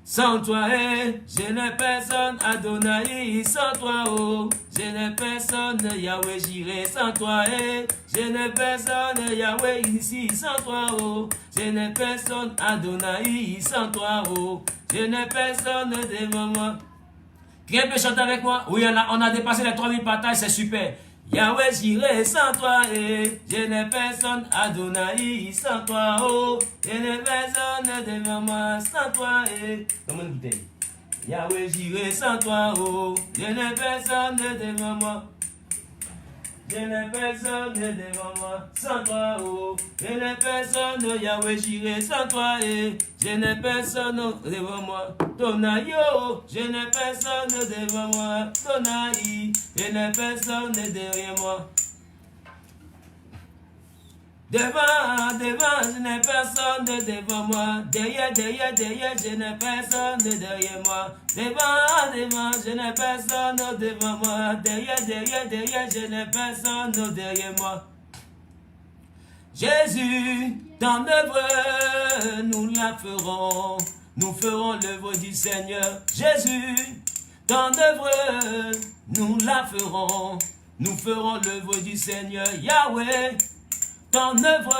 S2: Sans toi, je n'ai personne, Adonai, sans toi, oh, je n'ai personne, Yahweh, j'irai sans toi, je n'ai personne, Yahweh, ici, sans toi, oh, je n'ai personne, Adonai, sans toi, oh, je n'ai personne devant moi. Quelqu'un peut chanter avec moi? Oui, on a dépassé les 3000 partages, c'est super. Yahweh, j'irai sans toi, je n'ai personne, Adonai, sans toi, oh, je n'ai personne devant moi, sans toi, Comment une bouteille? Yahweh, j'irai sans toi, oh, je n'ai personne devant moi. Je n'ai personne devant moi, sans toi, oh. Je n'ai personne, Yahweh, j'irai sans toi, je n'ai personne devant moi. Tonaï, oh, je n'ai personne devant moi. Tonaï, je n'ai personne derrière moi. Devant, je n'ai personne devant moi. Derrière, je n'ai personne derrière moi. Devant, je n'ai personne devant moi. Derrière, je n'ai personne derrière moi. Jésus, ton œuvre, nous la ferons. Nous ferons l'œuvre du Seigneur. Jésus, ton œuvre, nous la ferons. Nous ferons l'œuvre du Seigneur. Yahweh, ton œuvre,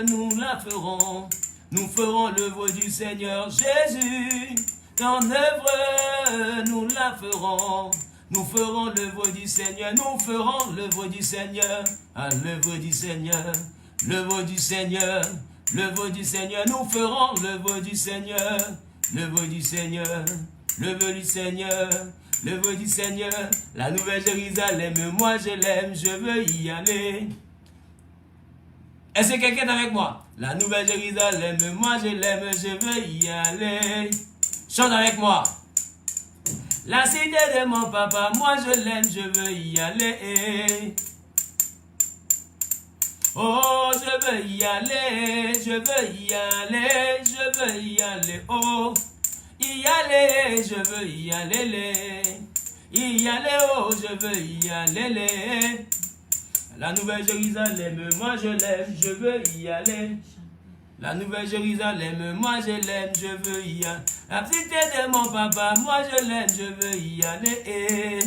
S2: nous la ferons. Nous ferons l'œuvre du Seigneur. Jésus, ton œuvre, nous la ferons. Nous ferons l'œuvre du Seigneur. Nous ferons l'œuvre du Seigneur. À l'œuvre du Seigneur. L'œuvre du Seigneur. L'œuvre du Seigneur. Nous ferons l'œuvre du Seigneur. L'œuvre du Seigneur. L'œuvre du Seigneur. L'œuvre du Seigneur. La nouvelle Jérusalem. Moi je l'aime. Je veux y aller. Est-ce que quelqu'un est avec moi? La nouvelle Jérusalem, moi je l'aime, je veux y aller. Chante avec moi. La cité de mon papa, moi je l'aime, je veux y aller. Oh, je veux y aller, je veux y aller, je veux y aller. Oh, y aller, je veux y aller. Y aller, oh, je veux y aller. La nouvelle Jérusalem, moi je l'aime, je veux y aller. La nouvelle Jérusalem, moi je l'aime, je veux y aller. La cité de mon papa, moi je l'aime, je veux y aller.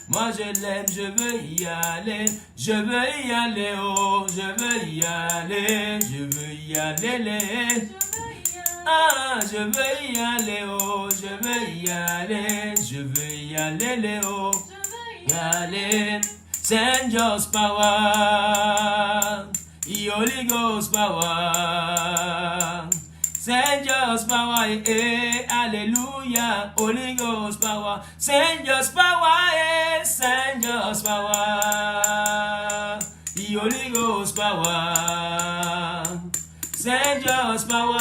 S2: Moi je l'aime, je veux y aller. Je veux y aller, oh, je veux y aller. Je veux y aller. Ah, je veux y aller, oh, je veux y aller. Je veux y aller, oh, y aller. Send your power, Holy Ghost power. Send your power, hallelujah, Holy Ghost power. Send your power, send your power, Holy Ghost power. Send your power,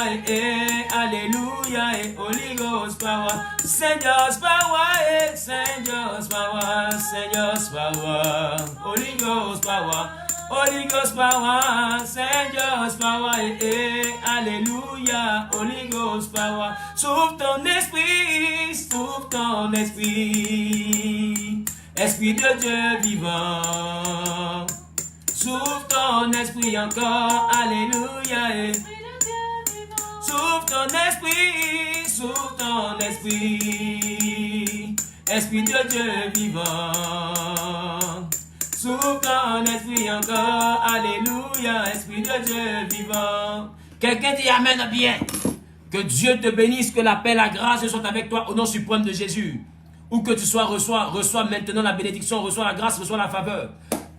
S2: hallelujah, Holy Ghost power. Send your power, send your power, send your power, Holy Ghost power. Holy Ghost power, Saint Ghost power, alléluia, Holy Ghost power. Souffle ton esprit, esprit de Dieu vivant. Souffle ton esprit encore, alléluia. Souffle ton esprit, esprit de Dieu vivant. Souffle ton esprit encore, alléluia, esprit de Dieu vivant. Quelqu'un dit amen bien. Que Dieu te bénisse, que la paix, la grâce soit avec toi au nom suprême de Jésus. Où que tu sois, reçois maintenant la bénédiction, reçois la grâce, reçois la faveur.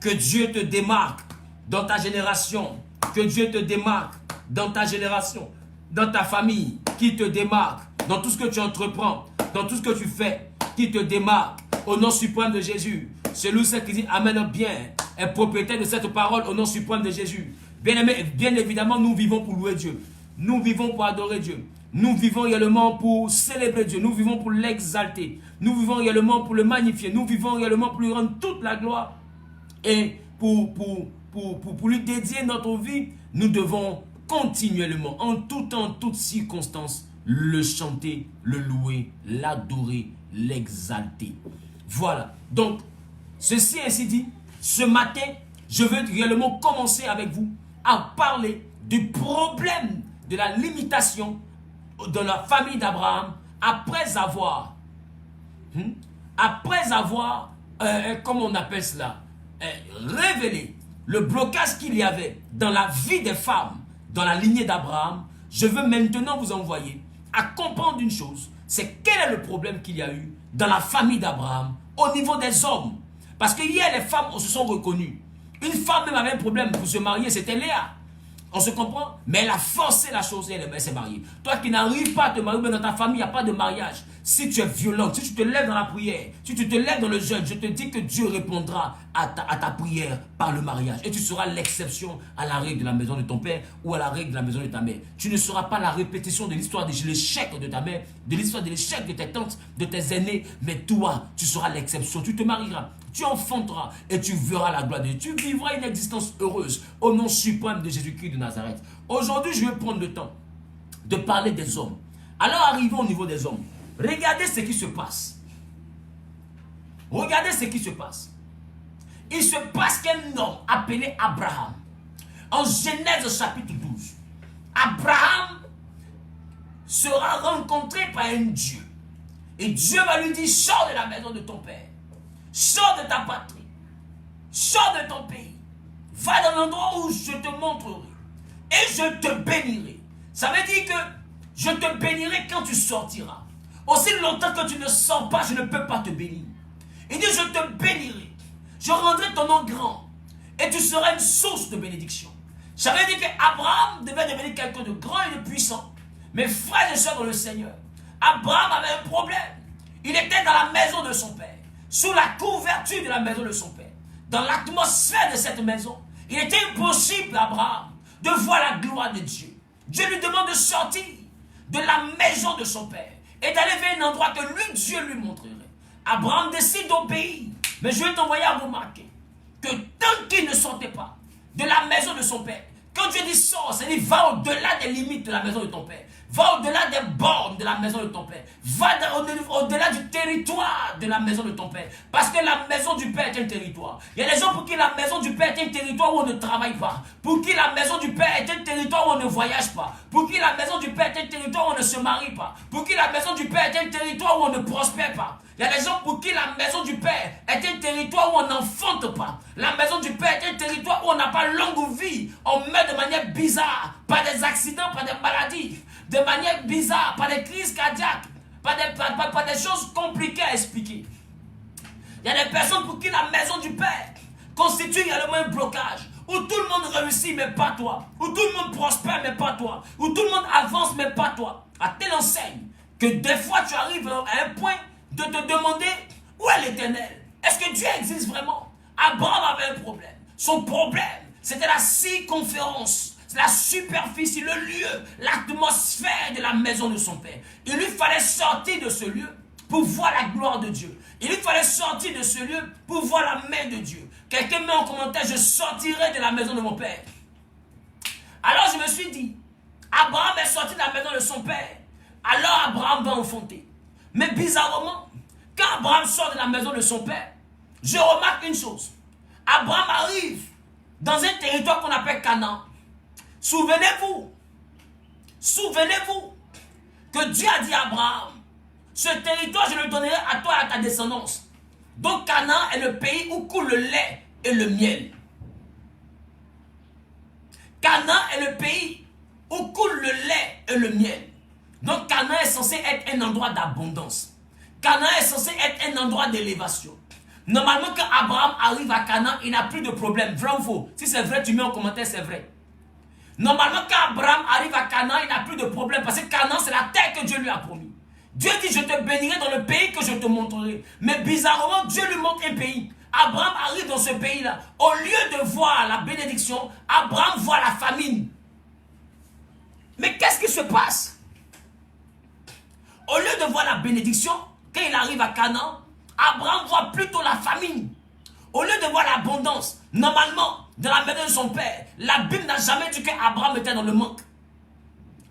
S2: Que Dieu te démarque dans ta génération. Que Dieu te démarque dans ta génération, dans ta famille, qui te démarque, dans tout ce que tu entreprends, dans tout ce que tu fais, qui te démarque au nom suprême de Jésus. Celui qui dit amen bien est propriétaire de cette parole au nom suprême de Jésus. Bien-aimé, bien évidemment, nous vivons pour louer Dieu. Nous vivons pour adorer Dieu. Nous vivons également pour célébrer Dieu. Nous vivons pour l'exalter. Nous vivons également pour le magnifier. Nous vivons également pour lui rendre toute la gloire. Et pour lui dédier notre vie, nous devons continuellement, en tout temps, en toutes circonstances, le chanter, le louer, l'adorer, l'exalter. Voilà. Donc, ceci ainsi dit, ce matin, je veux réellement commencer avec vous à parler du problème de la limitation de la famille d'Abraham après avoir, comment on appelle cela, révélé le blocage qu'il y avait dans la vie des femmes, dans la lignée d'Abraham. Je veux maintenant vous envoyer à comprendre une chose, c'est quel est le problème qu'il y a eu dans la famille d'Abraham au niveau des hommes. Parce que hier, les femmes se sont reconnues. Une femme même avait un problème pour se marier, c'était Léa. On se comprend? Mais elle a forcé la chose et elle s'est mariée. Toi qui n'arrives pas à te marier, mais dans ta famille, il n'y a pas de mariage. Si tu es violente, si tu te lèves dans la prière, si tu te lèves dans le jeûne, je te dis que Dieu répondra à ta prière par le mariage. Et tu seras l'exception à la règle de la maison de ton père ou à la règle de la maison de ta mère. Tu ne seras pas la répétition de l'histoire de l'échec de ta mère, de l'histoire de l'échec de tes tantes, de tes aînés. Mais toi, tu seras l'exception. Tu te marieras, tu enfanteras et tu verras la gloire de Dieu. Tu vivras une existence heureuse au nom suprême de Jésus-Christ de Nazareth. Aujourd'hui, je vais prendre le temps de parler des hommes. Alors, arrivons au niveau des hommes. Regardez ce qui se passe. Regardez ce qui se passe. Il se passe qu'un homme appelé Abraham, en Genèse chapitre 12, Abraham sera rencontré par un Dieu. Et Dieu va lui dire, sors de la maison de ton père, sors de ta patrie, sors de ton pays, va dans l'endroit où je te montrerai et je te bénirai. Ça veut dire que je te bénirai quand tu sortiras. Aussi longtemps que tu ne sors pas, je ne peux pas te bénir. Il dit, je te bénirai. Je rendrai ton nom grand. Et tu seras une source de bénédiction. Ça veut dire qu'Abraham devait devenir quelqu'un de grand et de puissant. Mes frères et sœurs dans le Seigneur, Abraham avait un problème. Il était dans la maison de son père. Sous la couverture de la maison de son père. Dans l'atmosphère de cette maison. Il était impossible à Abraham de voir la gloire de Dieu. Dieu lui demande de sortir de la maison de son père. Et d'aller vers un endroit que lui, Dieu lui montrerait. Abraham décide d'obéir. Mais je vais t'envoyer à remarquer que tant qu'il ne sortait pas de la maison de son père, quand Dieu dit sors, c'est-à-dire va au-delà des limites de la maison de ton père. Va au-delà des bornes de la maison de ton père. Va au-delà du territoire de la maison de ton père. Parce que la maison du père est un territoire. Il y a des gens pour qui la maison du père est un territoire où on ne travaille pas. Pour qui la maison du père est un territoire où on ne voyage pas. Pour qui la maison du père est un territoire où on ne se marie pas. Pour qui la maison du père est un territoire où on ne prospère pas. Il y a des gens pour qui la maison du père est un territoire où on n'enfante pas. La maison du père est un territoire où on n'a pas longue vie. On meurt de manière bizarre, par des accidents, par des maladies, de manière bizarre, par des crises cardiaques, par des choses compliquées à expliquer. Il y a des personnes pour qui la maison du père constitue également un blocage. Où tout le monde réussit mais pas toi. Où tout le monde prospère mais pas toi. Où tout le monde avance mais pas toi. À telle enseigne que des fois tu arrives à un point de te demander où est l'Éternel. Est-ce que Dieu existe vraiment? Abraham avait un problème. Son problème, c'était la circonférence. C'est la superficie, le lieu, l'atmosphère de la maison de son père. Il lui fallait sortir de ce lieu pour voir la gloire de Dieu. Il lui fallait sortir de ce lieu pour voir la main de Dieu. Quelqu'un met en commentaire, je sortirai de la maison de mon père. Alors je me suis dit, Abraham est sorti de la maison de son père. Alors Abraham va enfanter. Mais bizarrement, quand Abraham sort de la maison de son père, je remarque une chose. Abraham arrive dans un territoire qu'on appelle Canaan. Souvenez-vous que Dieu a dit à Abraham, ce territoire je le donnerai à toi et à ta descendance. Donc Canaan est le pays où coule le lait et le miel. Canaan est le pays où coule le lait et le miel. Donc Canaan est censé être un endroit d'abondance. Canaan est censé être un endroit d'élévation. Normalement, quand Abraham arrive à Canaan, il n'a plus de problème. Vrai ou faux? Si c'est vrai, tu mets en commentaire, c'est vrai. Normalement, quand Abraham arrive à Canaan, il n'a plus de problème. Parce que Canaan, c'est la terre que Dieu lui a promis. Dieu dit, je te bénirai dans le pays que je te montrerai. Mais bizarrement, Dieu lui montre un pays. Abraham arrive dans ce pays-là. Au lieu de voir la bénédiction, Abraham voit la famine. Mais qu'est-ce qui se passe? Au lieu de voir la bénédiction, quand il arrive à Canaan, Abraham voit plutôt la famine. Au lieu de voir l'abondance, normalement, dans la maison de son père, la Bible n'a jamais dit qu'Abraham était dans le manque.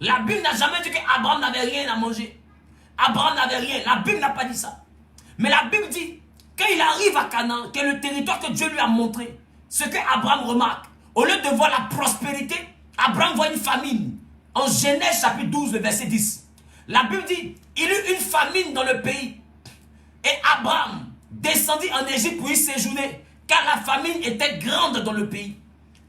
S2: La Bible n'a jamais dit qu'Abraham n'avait rien à manger. Abraham n'avait rien. La Bible n'a pas dit ça. Mais la Bible dit, quand il arrive à Canaan, qui est le territoire que Dieu lui a montré, ce qu'Abraham remarque, au lieu de voir la prospérité, Abraham voit une famine. En Genèse chapitre 12, le verset 10. La Bible dit, il eut une famine dans le pays. Et Abraham descendit en Égypte pour y séjourner, car la famine était grande dans le pays.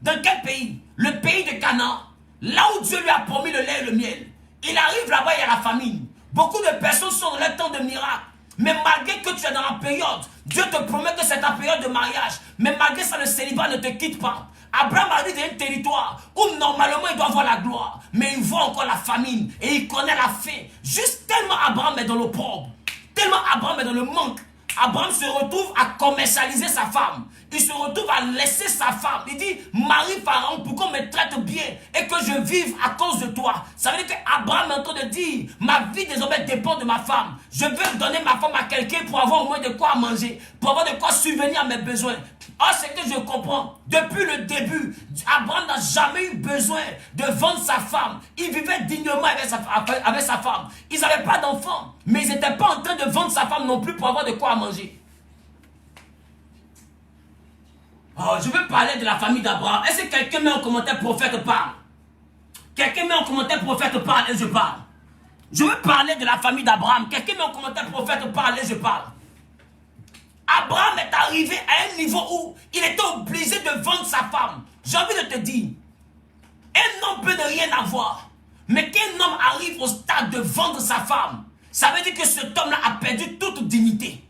S2: Dans quel pays? Le pays de Canaan, là où Dieu lui a promis le lait et le miel. Il arrive là-bas, il y a la famine. Beaucoup de personnes sont dans le temps de miracle. Mais malgré que tu es dans la période, Dieu te promet que c'est ta période de mariage. Mais malgré ça, le célibat ne te quitte pas. Abraham arrive dans un territoire où normalement il doit avoir la gloire. Mais il voit encore la famine et il connaît la faim. Juste tellement Abraham est dans l'opprobre. Tellement Abraham est dans le manque. Abraham se retrouve à commercialiser sa femme. Il se retrouve à laisser sa femme. Il dit, Marie Pharaon, pour qu'on me traite bien et que je vive à cause de toi. Ça veut dire qu'Abraham est en train de dire, ma vie désormais dépend de ma femme. Je veux donner ma femme à quelqu'un pour avoir au moins de quoi manger, pour avoir de quoi subvenir à mes besoins. Or, c'est que je comprends, depuis le début, Abraham n'a jamais eu besoin de vendre sa femme. Il vivait dignement avec sa femme. Ils n'avaient pas d'enfants, mais ils n'étaient pas en train de vendre sa femme non plus pour avoir de quoi manger. Oh, je veux parler de la famille d'Abraham. Est-ce que quelqu'un met en commentaire prophète parle? Quelqu'un met en commentaire prophète parle et je parle. Je veux parler de la famille d'Abraham. Quelqu'un met en commentaire prophète parle et je parle. Abraham est arrivé à un niveau où il était obligé de vendre sa femme. J'ai envie de te dire, un homme peut ne rien avoir. Mais qu'un homme arrive au stade de vendre sa femme, ça veut dire que cet homme-là a perdu toute dignité.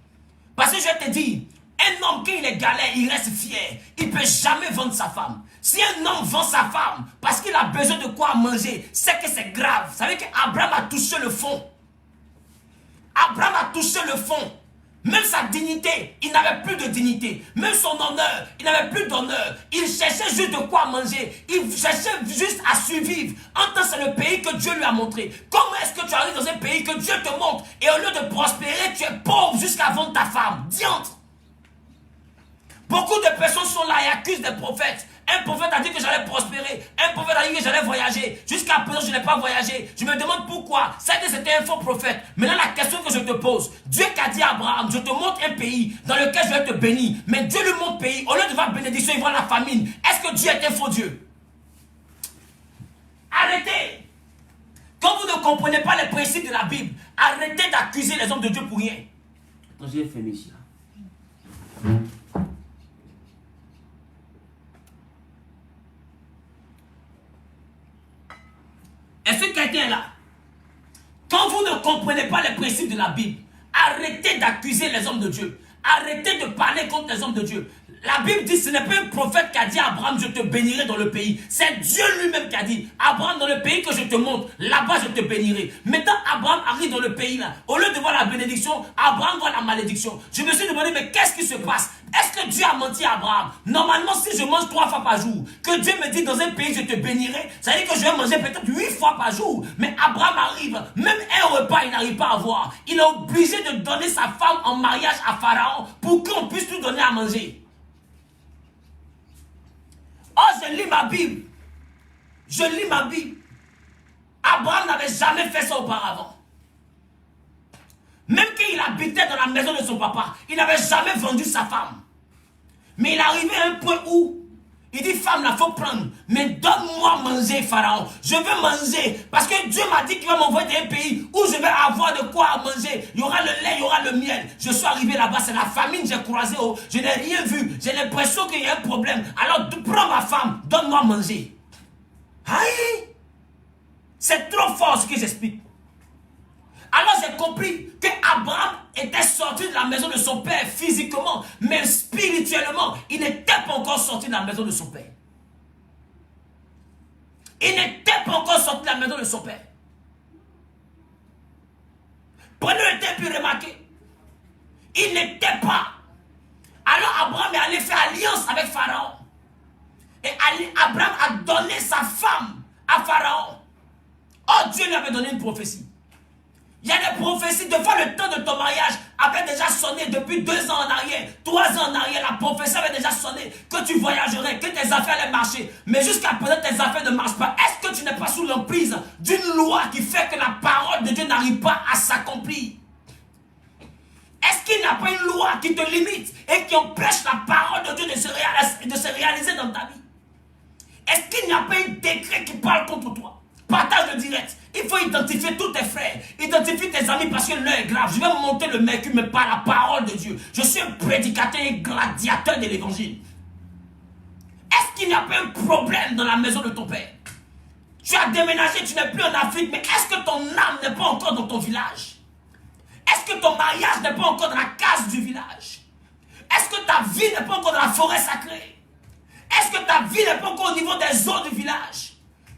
S2: Parce que je vais te dire, un homme, quand il est galère, il reste fier. Il ne peut jamais vendre sa femme. Si un homme vend sa femme parce qu'il a besoin de quoi manger, c'est que c'est grave. Ça veut dire qu'Abraham a touché le fond. Abraham a touché le fond. Même sa dignité, il n'avait plus de dignité. Même son honneur, il n'avait plus d'honneur. Il cherchait juste de quoi manger. Il cherchait juste à survivre. En tant que c'est le pays que Dieu lui a montré. Comment est-ce que tu arrives dans un pays que Dieu te montre et au lieu de prospérer, tu es pauvre jusqu'à vendre ta femme? Diantre! Beaucoup de personnes sont là et accusent des prophètes. Un prophète a dit que j'allais prospérer. Un prophète a dit que j'allais voyager. Jusqu'à présent, je n'ai pas voyagé. Je me demande pourquoi. C'était un faux prophète. Maintenant, la question que je te pose. Dieu qu'a dit à Abraham, je te montre un pays dans lequel je vais te bénir. Mais Dieu lui montre pays. Au lieu de voir bénédiction, il voit la famine. Est-ce que Dieu est un faux Dieu? Arrêtez. Quand vous ne comprenez pas les principes de la Bible, arrêtez d'accuser les hommes de Dieu pour rien. Attends, j'ai fermé ici. Est-ce que quelqu'un est là? Quand vous ne comprenez pas les principes de la Bible, arrêtez d'accuser les hommes de Dieu. Arrêtez de parler contre les hommes de Dieu. La Bible dit, ce n'est pas un prophète qui a dit à Abraham, je te bénirai dans le pays. C'est Dieu lui-même qui a dit, Abraham, dans le pays que je te montre, là-bas je te bénirai. Maintenant, Abraham arrive dans le pays là. Au lieu de voir la bénédiction, Abraham voit la malédiction. Je me suis demandé, mais qu'est-ce qui se passe? Est-ce que Dieu a menti à Abraham? Normalement, si je mange 3 fois par jour, que Dieu me dit dans un pays je te bénirai, ça veut dire que je vais manger peut-être 8 fois par jour. Mais Abraham arrive, même un repas il n'arrive pas à avoir. Il est obligé de donner sa femme en mariage à Pharaon pour qu'on puisse lui donner à manger. je lis ma Bible, Abraham n'avait jamais fait ça auparavant. Même qu'il habitait dans la maison de son papa, il n'avait jamais vendu sa femme. Mais il arrivait à un point où il dit, femme, il faut prendre. Mais donne-moi manger, Pharaon. Je veux manger. Parce que Dieu m'a dit qu'il va m'envoyer dans un pays où je vais avoir de quoi manger. Il y aura le lait, il y aura le miel. Je suis arrivé là-bas, c'est la famine, j'ai croisé. Oh, je n'ai rien vu. J'ai l'impression qu'il y a un problème. Alors, prends ma femme, donne-moi manger. Aïe! C'est trop fort ce que j'explique. Alors j'ai compris qu'Abraham était sorti de la maison de son père physiquement, mais spirituellement, il n'était pas encore sorti de la maison de son père. Il n'était pas encore sorti de la maison de son père. Prenez le temps puis remarquez. Il n'était pas. Alors Abraham est allé faire alliance avec Pharaon. Et Abraham a donné sa femme à Pharaon. Oh, Dieu lui avait donné une prophétie. Il y a des prophéties, de fois le temps de ton mariage avait déjà sonné depuis 2 ans en arrière, 3 ans en arrière, la prophétie avait déjà sonné, que tu voyagerais, que tes affaires allaient marcher. Mais jusqu'à présent, tes affaires ne marchent pas. Est-ce que tu n'es pas sous l'emprise d'une loi qui fait que la parole de Dieu n'arrive pas à s'accomplir? Est-ce qu'il n'y a pas une loi qui te limite et qui empêche la parole de Dieu de se réaliser dans ta vie? Est-ce qu'il n'y a pas un décret qui parle contre toi? Partage le direct. Il faut identifier tous tes frères. Identifie tes amis parce que l'heure est grave. Je vais monter le mercure, mais par la parole de Dieu. Je suis un prédicateur et gladiateur de l'évangile. Est-ce qu'il n'y a pas un problème dans la maison de ton père? Tu as déménagé, tu n'es plus en Afrique, mais est-ce que ton âme n'est pas encore dans ton village? Est-ce que ton mariage n'est pas encore dans la case du village? Est-ce que ta vie n'est pas encore dans la forêt sacrée? Est-ce que ta vie n'est pas encore au niveau des eaux du village?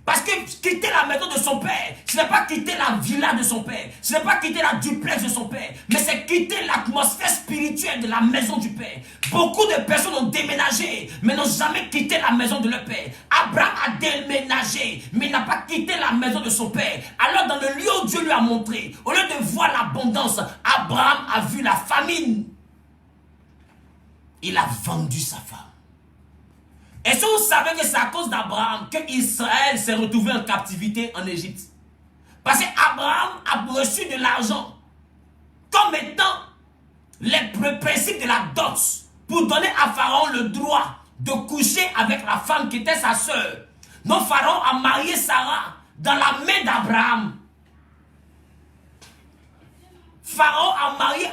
S2: Parce que quitter la maison de son père, ce n'est pas quitter la villa de son père, ce n'est pas quitter la duplex de son père, mais c'est quitter l'atmosphère spirituelle de la maison du père. Beaucoup de personnes ont déménagé, mais n'ont jamais quitté la maison de leur père. Abraham a déménagé, mais il n'a pas quitté la maison de son père. Alors dans le lieu où Dieu lui a montré, au lieu de voir l'abondance, Abraham a vu la famine. Il a vendu sa femme. Et si vous savez que c'est à cause d'Abraham que Israël s'est retrouvé en captivité en Égypte. Parce qu'Abraham a reçu de l'argent comme étant le principe de la dot pour donner à Pharaon le droit de coucher avec la femme qui était sa sœur. Donc Pharaon a marié Sarah dans la main d'Abraham. Pharaon a marié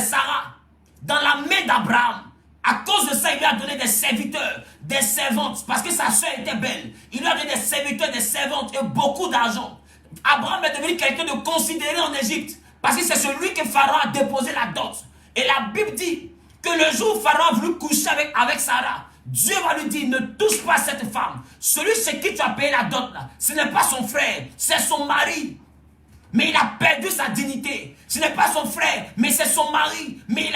S2: Sarah dans la main d'Abraham. À cause de ça, il lui a donné des serviteurs, des servantes, parce que sa soeur était belle. Il lui a donné des serviteurs, des servantes et beaucoup d'argent. Abraham est devenu quelqu'un de considéré en Égypte, parce que c'est celui que Pharaon a déposé la dot. Et la Bible dit que le jour où Pharaon a voulu coucher avec Sarah, Dieu va lui dire, ne touche pas cette femme. Celui chez qui tu as payé la dot, là, ce n'est pas son frère, c'est son mari. Mais il a perdu sa dignité. Ce n'est pas son frère, mais c'est son mari. Mais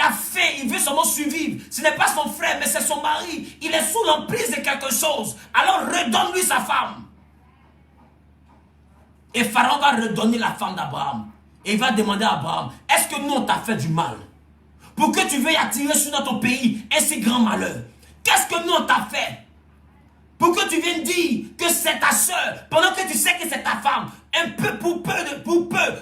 S2: il veut seulement survivre. Ce n'est pas son frère, mais c'est son mari. Il est sous l'emprise de quelque chose. Alors redonne-lui sa femme. Et Pharaon va redonner la femme d'Abraham. Et il va demander à Abraham, est-ce que nous on t'a fait du mal? Pour que tu veuilles attirer sur notre pays un si grand malheur. Qu'est-ce que nous on t'a fait? Pour que tu viennes dire que c'est ta soeur, pendant que tu sais que c'est ta femme, un peu pour peu,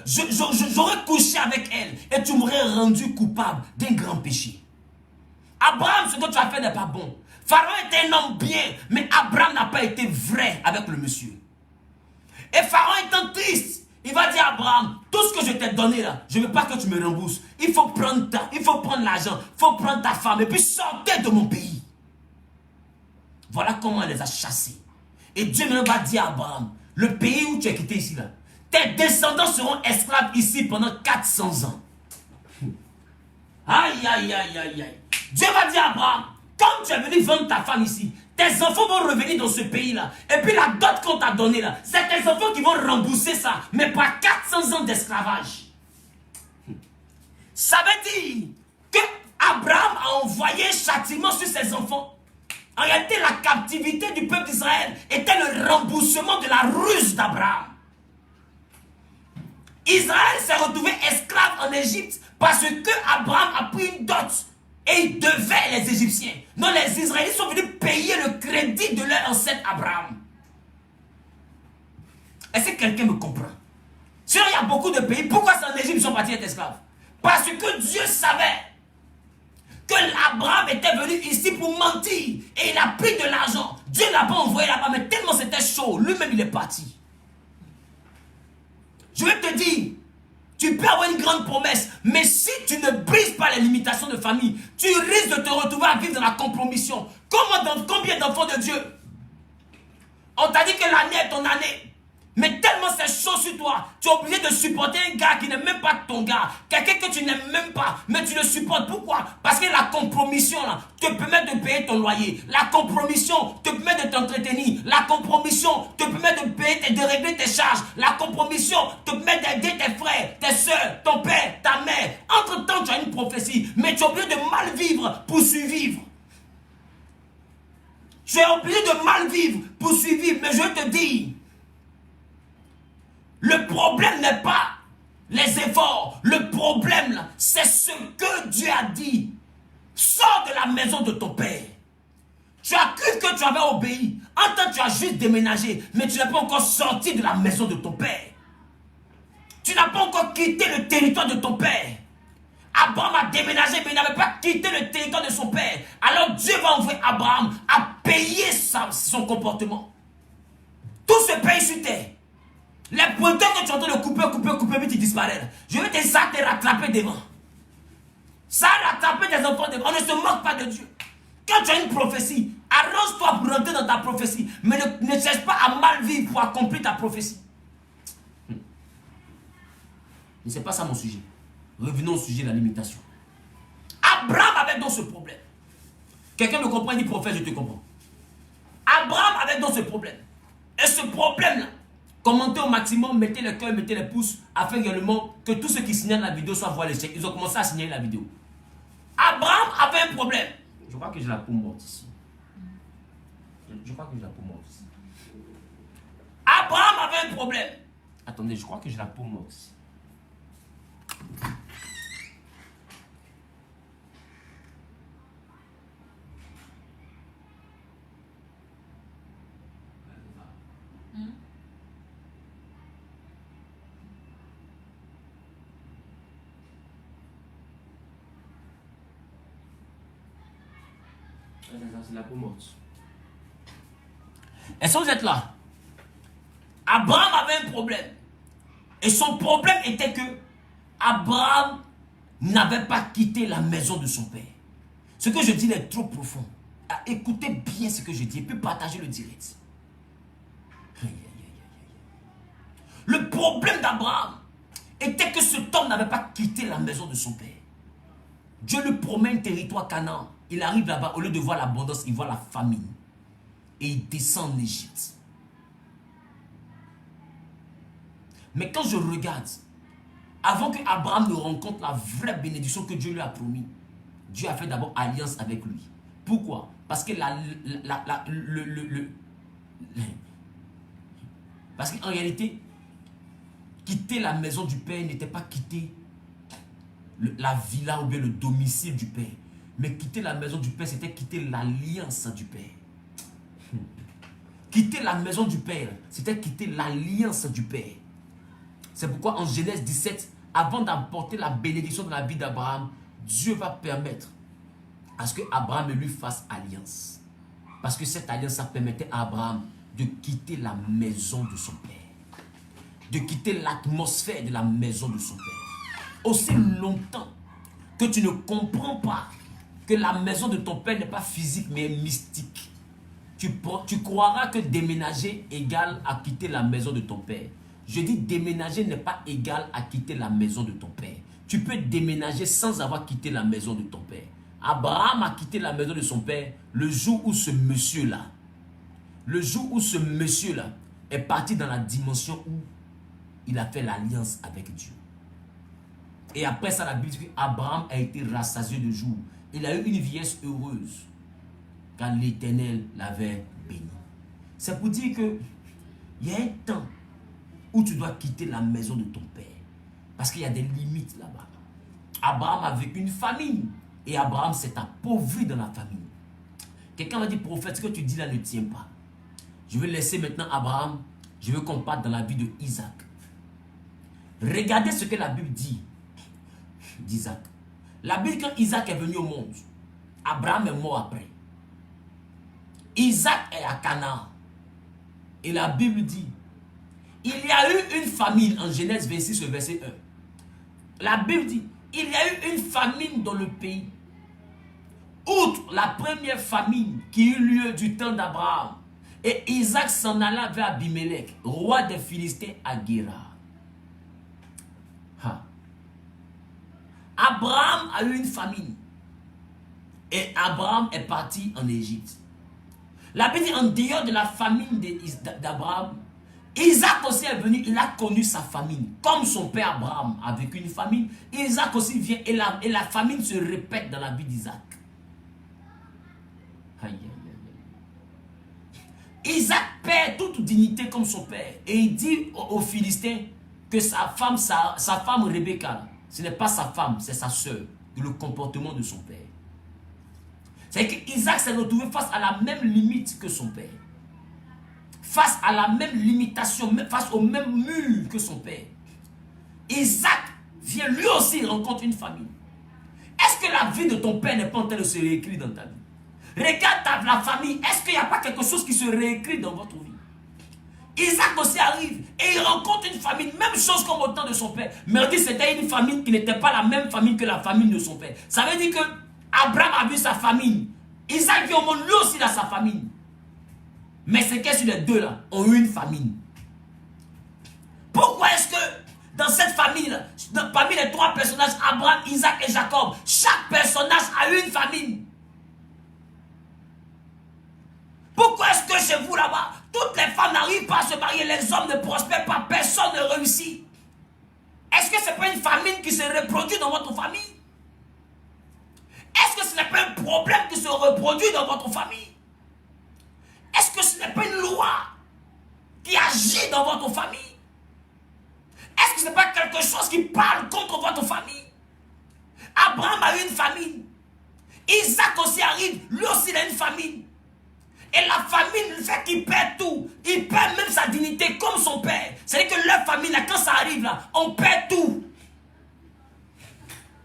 S2: j'aurais couché avec elle et tu m'aurais rendu coupable d'un grand péché. Abraham, ce que tu as fait n'est pas bon. Pharaon était un homme bien, mais Abraham n'a pas été vrai avec le monsieur. Et Pharaon étant triste, il va dire à Abraham, tout ce que je t'ai donné là, je ne veux pas que tu me rembourses. Il faut prendre l'argent, il faut prendre ta femme et puis sortir de mon pays. Voilà comment elle les a chassés. Et Dieu même va dire à Abraham, le pays où tu es quitté ici là, tes descendants seront esclaves ici pendant 400 ans. Aïe, aïe, aïe, aïe, aïe. Dieu va dire à Abraham, comme tu es venu vendre ta femme ici, tes enfants vont revenir dans ce pays là. Et puis la dot qu'on t'a donnée là, c'est tes enfants qui vont rembourser ça, mais pas 400 ans d'esclavage. Ça veut dire que Abraham a envoyé châtiment sur ses enfants. En réalité, la captivité du peuple d'Israël était le remboursement de la ruse d'Abraham. Israël s'est retrouvé esclave en Égypte parce que Abraham a pris une dot Et ils devaient les Égyptiens. Donc les Israélites sont venus payer le crédit de leur ancêtre Abraham. Est-ce que quelqu'un me comprend? Sinon, il y a beaucoup de pays. Pourquoi c'est en Égypte ils sont partis être esclaves? Parce que Dieu savait que Abraham était venu ici pour mentir. Et il a pris de l'argent. Dieu ne l'a pas envoyé là-bas. Mais tellement c'était chaud, lui-même il est parti. Je vais te dire, tu peux avoir une grande promesse, mais si tu ne brises pas les limitations de famille, tu risques de te retrouver à vivre dans la compromission. Combien d'enfants de Dieu? On t'a dit que l'année est ton année. Mais tellement c'est chaud sur toi, tu es obligé de supporter un gars qui n'est même pas ton gars. Quelqu'un que tu n'aimes même pas, mais tu le supportes. Pourquoi? Parce que la compromission là, te permet de payer ton loyer. La compromission te permet de t'entretenir. La compromission te permet de régler tes charges. La compromission te permet d'aider tes frères, tes soeurs, ton père, ta mère. Entre-temps, tu as une prophétie, mais tu es obligé de mal vivre pour survivre. Tu es obligé de mal vivre pour survivre, mais je te dis, le problème n'est pas les efforts. Le problème, c'est ce que Dieu a dit. Sors de la maison de ton père. Tu as cru que tu avais obéi. En temps, tu as juste déménagé. Mais tu n'es pas encore sorti de la maison de ton père. Tu n'as pas encore quitté le territoire de ton père. Abraham a déménagé, mais il n'avait pas quitté le territoire de son père. Alors Dieu va envoyer Abraham à payer son comportement. Tout se paye sur terre. Les pointeurs que tu entends de couper, vite ils disparaissent. Je vais te rattraper devant. Ça a rattrapé des enfants devant. On ne se moque pas de Dieu. Quand tu as une prophétie, arrange-toi pour rentrer dans ta prophétie. Mais ne cherche pas à mal vivre pour accomplir ta prophétie. Mais ce n'est pas ça mon sujet. Revenons au sujet de la limitation. Abraham avait donc ce problème. Quelqu'un me comprend, il dit prophète, je te comprends. Abraham avait donc ce problème. Et ce problème-là, commentez au maximum, mettez le cœur, mettez les pouces, afin également que tous ceux qui signalent la vidéo soient voir l'échec. Ils ont commencé à signaler la vidéo. Abraham avait un problème. Je crois que j'ai la peau morte ici. Je crois que j'ai la peau morte ici. Abraham avait un problème. Attendez, je crois que j'ai la peau morte ici. C'est la peau morte. Est-ce que vous êtes là? Abraham avait un problème. Et son problème était que Abraham n'avait pas quitté la maison de son père. Ce que je dis est trop profond. Écoutez bien ce que je dis et puis partagez le direct. Le problème d'Abraham était que cet homme n'avait pas quitté la maison de son père. Dieu lui promet un territoire Canaan. Il arrive là-bas, au lieu de voir l'abondance, il voit la famine. Et il descend en Égypte. Mais quand je regarde, avant que Abraham ne rencontre la vraie bénédiction que Dieu lui a promis, Dieu a fait d'abord alliance avec lui. Pourquoi? Parce que parce qu'en réalité, quitter la maison du père n'était pas quitter la villa ou bien le domicile du père. Mais quitter la maison du père, c'était quitter l'alliance du père. Quitter la maison du père, c'était quitter l'alliance du père. C'est pourquoi en Genèse 17, avant d'apporter la bénédiction dans la vie d'Abraham, Dieu va permettre à ce que Abraham et lui fassent alliance. Parce que cette alliance, ça permettait à Abraham de quitter la maison de son père. De quitter l'atmosphère de la maison de son père. Aussi longtemps que tu ne comprends pas que la maison de ton père n'est pas physique mais mystique, tu croiras que déménager égale à quitter la maison de ton père. Je dis déménager n'est pas égal à quitter la maison de ton père. Tu peux déménager sans avoir quitté la maison de ton père. Abraham a quitté la maison de son père le jour où ce monsieur-là, est parti dans la dimension où il a fait l'alliance avec Dieu. Et après ça, la Bible dit qu'Abraham a été rassasié de jour. Il a eu une vieillesse heureuse quand l'Éternel l'avait béni. C'est pour dire que il y a un temps où tu dois quitter la maison de ton père. Parce qu'il y a des limites là-bas. Abraham a vécu une famine. Et Abraham s'est appauvri dans la famille. Quelqu'un m'a dit, prophète, ce que tu dis là ne tient pas. Je vais laisser maintenant Abraham. Je veux qu'on parte dans la vie de Isaac. Regardez ce que la Bible dit d'Isaac. La Bible, quand Isaac est venu au monde, Abraham est mort après. Isaac est à Canaan. Et la Bible dit, il y a eu une famine, en Genèse 26, verset 1. La Bible dit, il y a eu une famine dans le pays. Outre la première famine qui eut lieu du temps d'Abraham. Et Isaac s'en alla vers Abimelech, roi des Philistins à Guérar. Abraham a eu une famine. Et Abraham est parti en Égypte. La Bible dit, en dehors de la famine d'Abraham, Isaac aussi est venu, il a connu sa famine. Comme son père Abraham a vécu une famine, Isaac aussi vient et la famine se répète dans la vie d'Isaac. Isaac perd toute dignité comme son père. Et il dit aux Philistins que sa femme Rebecca, ce n'est pas sa femme, c'est sa soeur. Le comportement de son père. C'est qu'Isaac s'est retrouvé face à la même limite que son père. Face à la même limitation, face au même mur que son père. Isaac vient lui aussi rencontrer une famille. Est-ce que la vie de ton père n'est pas en train de se réécrire dans ta vie? Regarde la famille. Est-ce qu'il n'y a pas quelque chose qui se réécrit dans votre vie? Isaac aussi arrive et il rencontre une famine. Même chose comme au temps de son père. Mais on dit que c'était une famine qui n'était pas la même famine que la famine de son père. Ça veut dire que Abraham a vu sa famine. Isaac vit au monde, lui aussi il a sa famine. Mais c'est que sur les deux là ont eu une famine. Pourquoi est-ce que dans cette famille, parmi les trois personnages, Abraham, Isaac et Jacob, chaque personnage a eu une famine? Pourquoi est-ce que chez vous là-bas, toutes les femmes n'arrivent pas à se marier, les hommes ne prospèrent pas, personne ne réussit? Est-ce que ce n'est pas une famine qui se reproduit dans votre famille? Est-ce que ce n'est pas un problème qui se reproduit dans votre famille? Est-ce que ce n'est pas une loi qui agit dans votre famille? Est-ce que ce n'est pas quelque chose qui parle contre votre famille? Abraham a eu une famine. Isaac aussi arrive, lui aussi il a une famine. Et la famine fait qu'il perd tout. Il perd même sa dignité comme son père. C'est-à-dire que leur famille, là, quand ça arrive, là, on perd tout.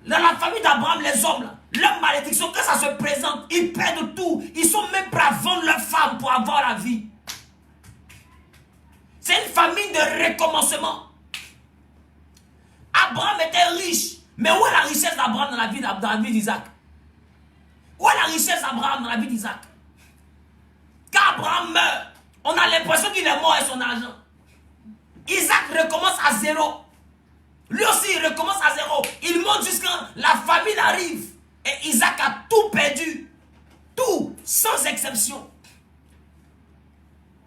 S2: Dans la famille d'Abraham, les hommes, là, leur malédiction, quand ça se présente, ils perdent tout. Ils sont même prêts à vendre leur femme pour avoir la vie. C'est une famille de recommencement. Abraham était riche. Mais où est la richesse d'Abraham dans la vie d'Isaac? Où est la richesse d'Abraham dans la vie d'Isaac? Quand Abraham meurt, on a l'impression qu'il est mort avec son argent. Isaac recommence à zéro. Lui aussi, il recommence à zéro. Il monte jusqu'à la famine arrive. Et Isaac a tout perdu. Tout, sans exception.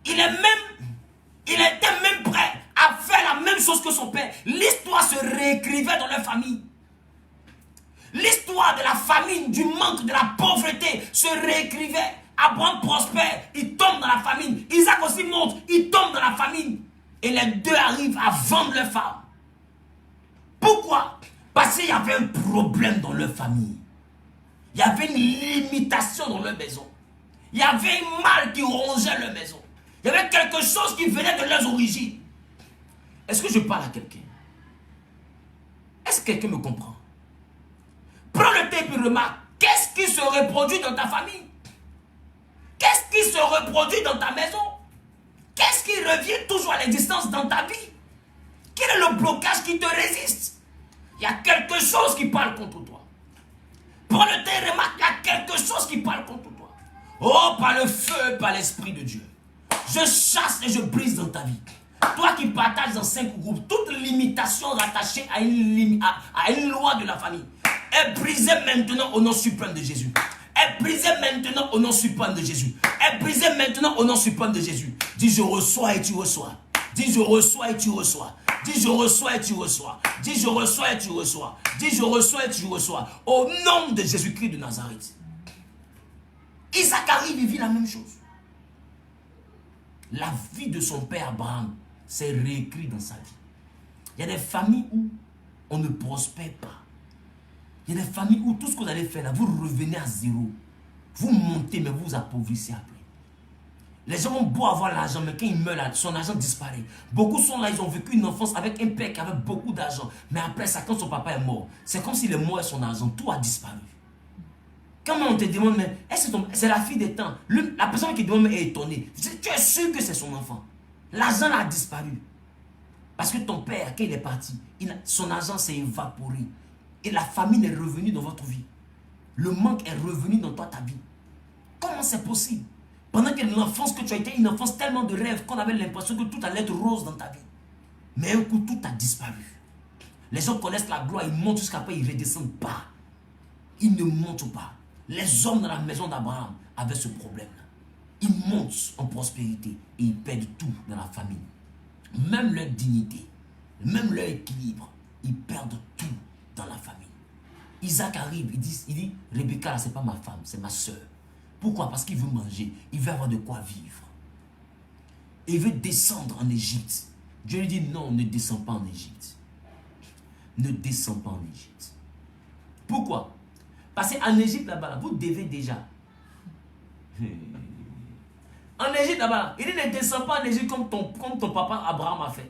S2: Il était même prêt à faire la même chose que son père. L'histoire se réécrivait dans leur famille. L'histoire de la famine, du manque, de la pauvreté se réécrivait. Abraham prospère, il tombe dans la famine. Isaac aussi monte, il tombe dans la famine. Et les deux arrivent à vendre leur femme. Pourquoi? Parce qu'il y avait un problème dans leur famille. Il y avait une limitation dans leur maison. Il y avait un mal qui rongeait leur maison. Il y avait quelque chose qui venait de leurs origines. Est-ce que je parle à quelqu'un? Est-ce que quelqu'un me comprend? Prends le temps et remarque. Qu'est-ce qui se reproduit dans ta famille? Qu'est-ce qui se reproduit dans ta maison? Qu'est-ce qui revient toujours à l'existence dans ta vie? Quel est le blocage qui te résiste? Il y a quelque chose qui parle contre toi. Prends le temps et remarque, il y a quelque chose qui parle contre toi. Oh, par le feu, par l'Esprit de Dieu. Je chasse et je brise dans ta vie. Toi qui partages dans 5 groupes, toute limitation rattachée à une loi de la famille est brisée maintenant au nom suprême de Jésus. Est brisée maintenant au nom suprême de Jésus. Est brisée maintenant au nom suprême de Jésus. Dis je reçois et tu reçois. Dis je reçois et tu reçois. Dis je reçois et tu reçois. Dis je reçois et tu reçois. Dis je reçois et tu reçois. Au nom de Jésus-Christ de Nazareth. Isaac arrive, il vit la même chose. La vie de son père Abraham s'est réécrite dans sa vie. Il y a des familles où on ne prospère pas. Il y a des familles où tout ce que vous allez faire là, vous revenez à zéro. Vous montez, mais vous vous appauvrissez après. Les gens vont beau avoir l'argent, mais quand ils meurent, là, son argent disparaît. Beaucoup sont là, ils ont vécu une enfance avec un père qui avait beaucoup d'argent. Mais après ça, quand son papa est mort, c'est comme s'il est mort et son argent, tout a disparu. Quand on te demande, mais c'est la fille des temps. La personne qui demande est étonnée. Tu es sûr que c'est son enfant. L'argent a disparu. Parce que ton père, quand il est parti, son argent s'est évaporé. Et la famine est revenue dans votre vie. Le manque est revenu dans toi, ta vie. Comment c'est possible? Pendant que l'enfance que tu as été, une enfance tellement de rêves qu'on avait l'impression que tout allait être rose dans ta vie. Mais un coup, tout a disparu. Les gens connaissent la gloire, ils montent jusqu'après, ils ne redescendent pas. Ils ne montent pas. Les hommes dans la maison d'Abraham avaient ce problème-là. Ils montent en prospérité et ils perdent tout dans la famille. Même leur dignité, même leur équilibre, ils perdent tout dans la famille. Isaac arrive, il dit, Rebecca, ce n'est pas ma femme, c'est ma soeur. Pourquoi? Parce qu'il veut manger, il veut avoir de quoi vivre. Et il veut descendre en Égypte. Dieu lui dit, non, ne descends pas en Égypte. Ne descends pas en Égypte. Pourquoi? Parce qu'en Égypte, là-bas, vous devez déjà. En Égypte, là-bas, il dit, ne descends pas en Égypte comme ton papa Abraham a fait.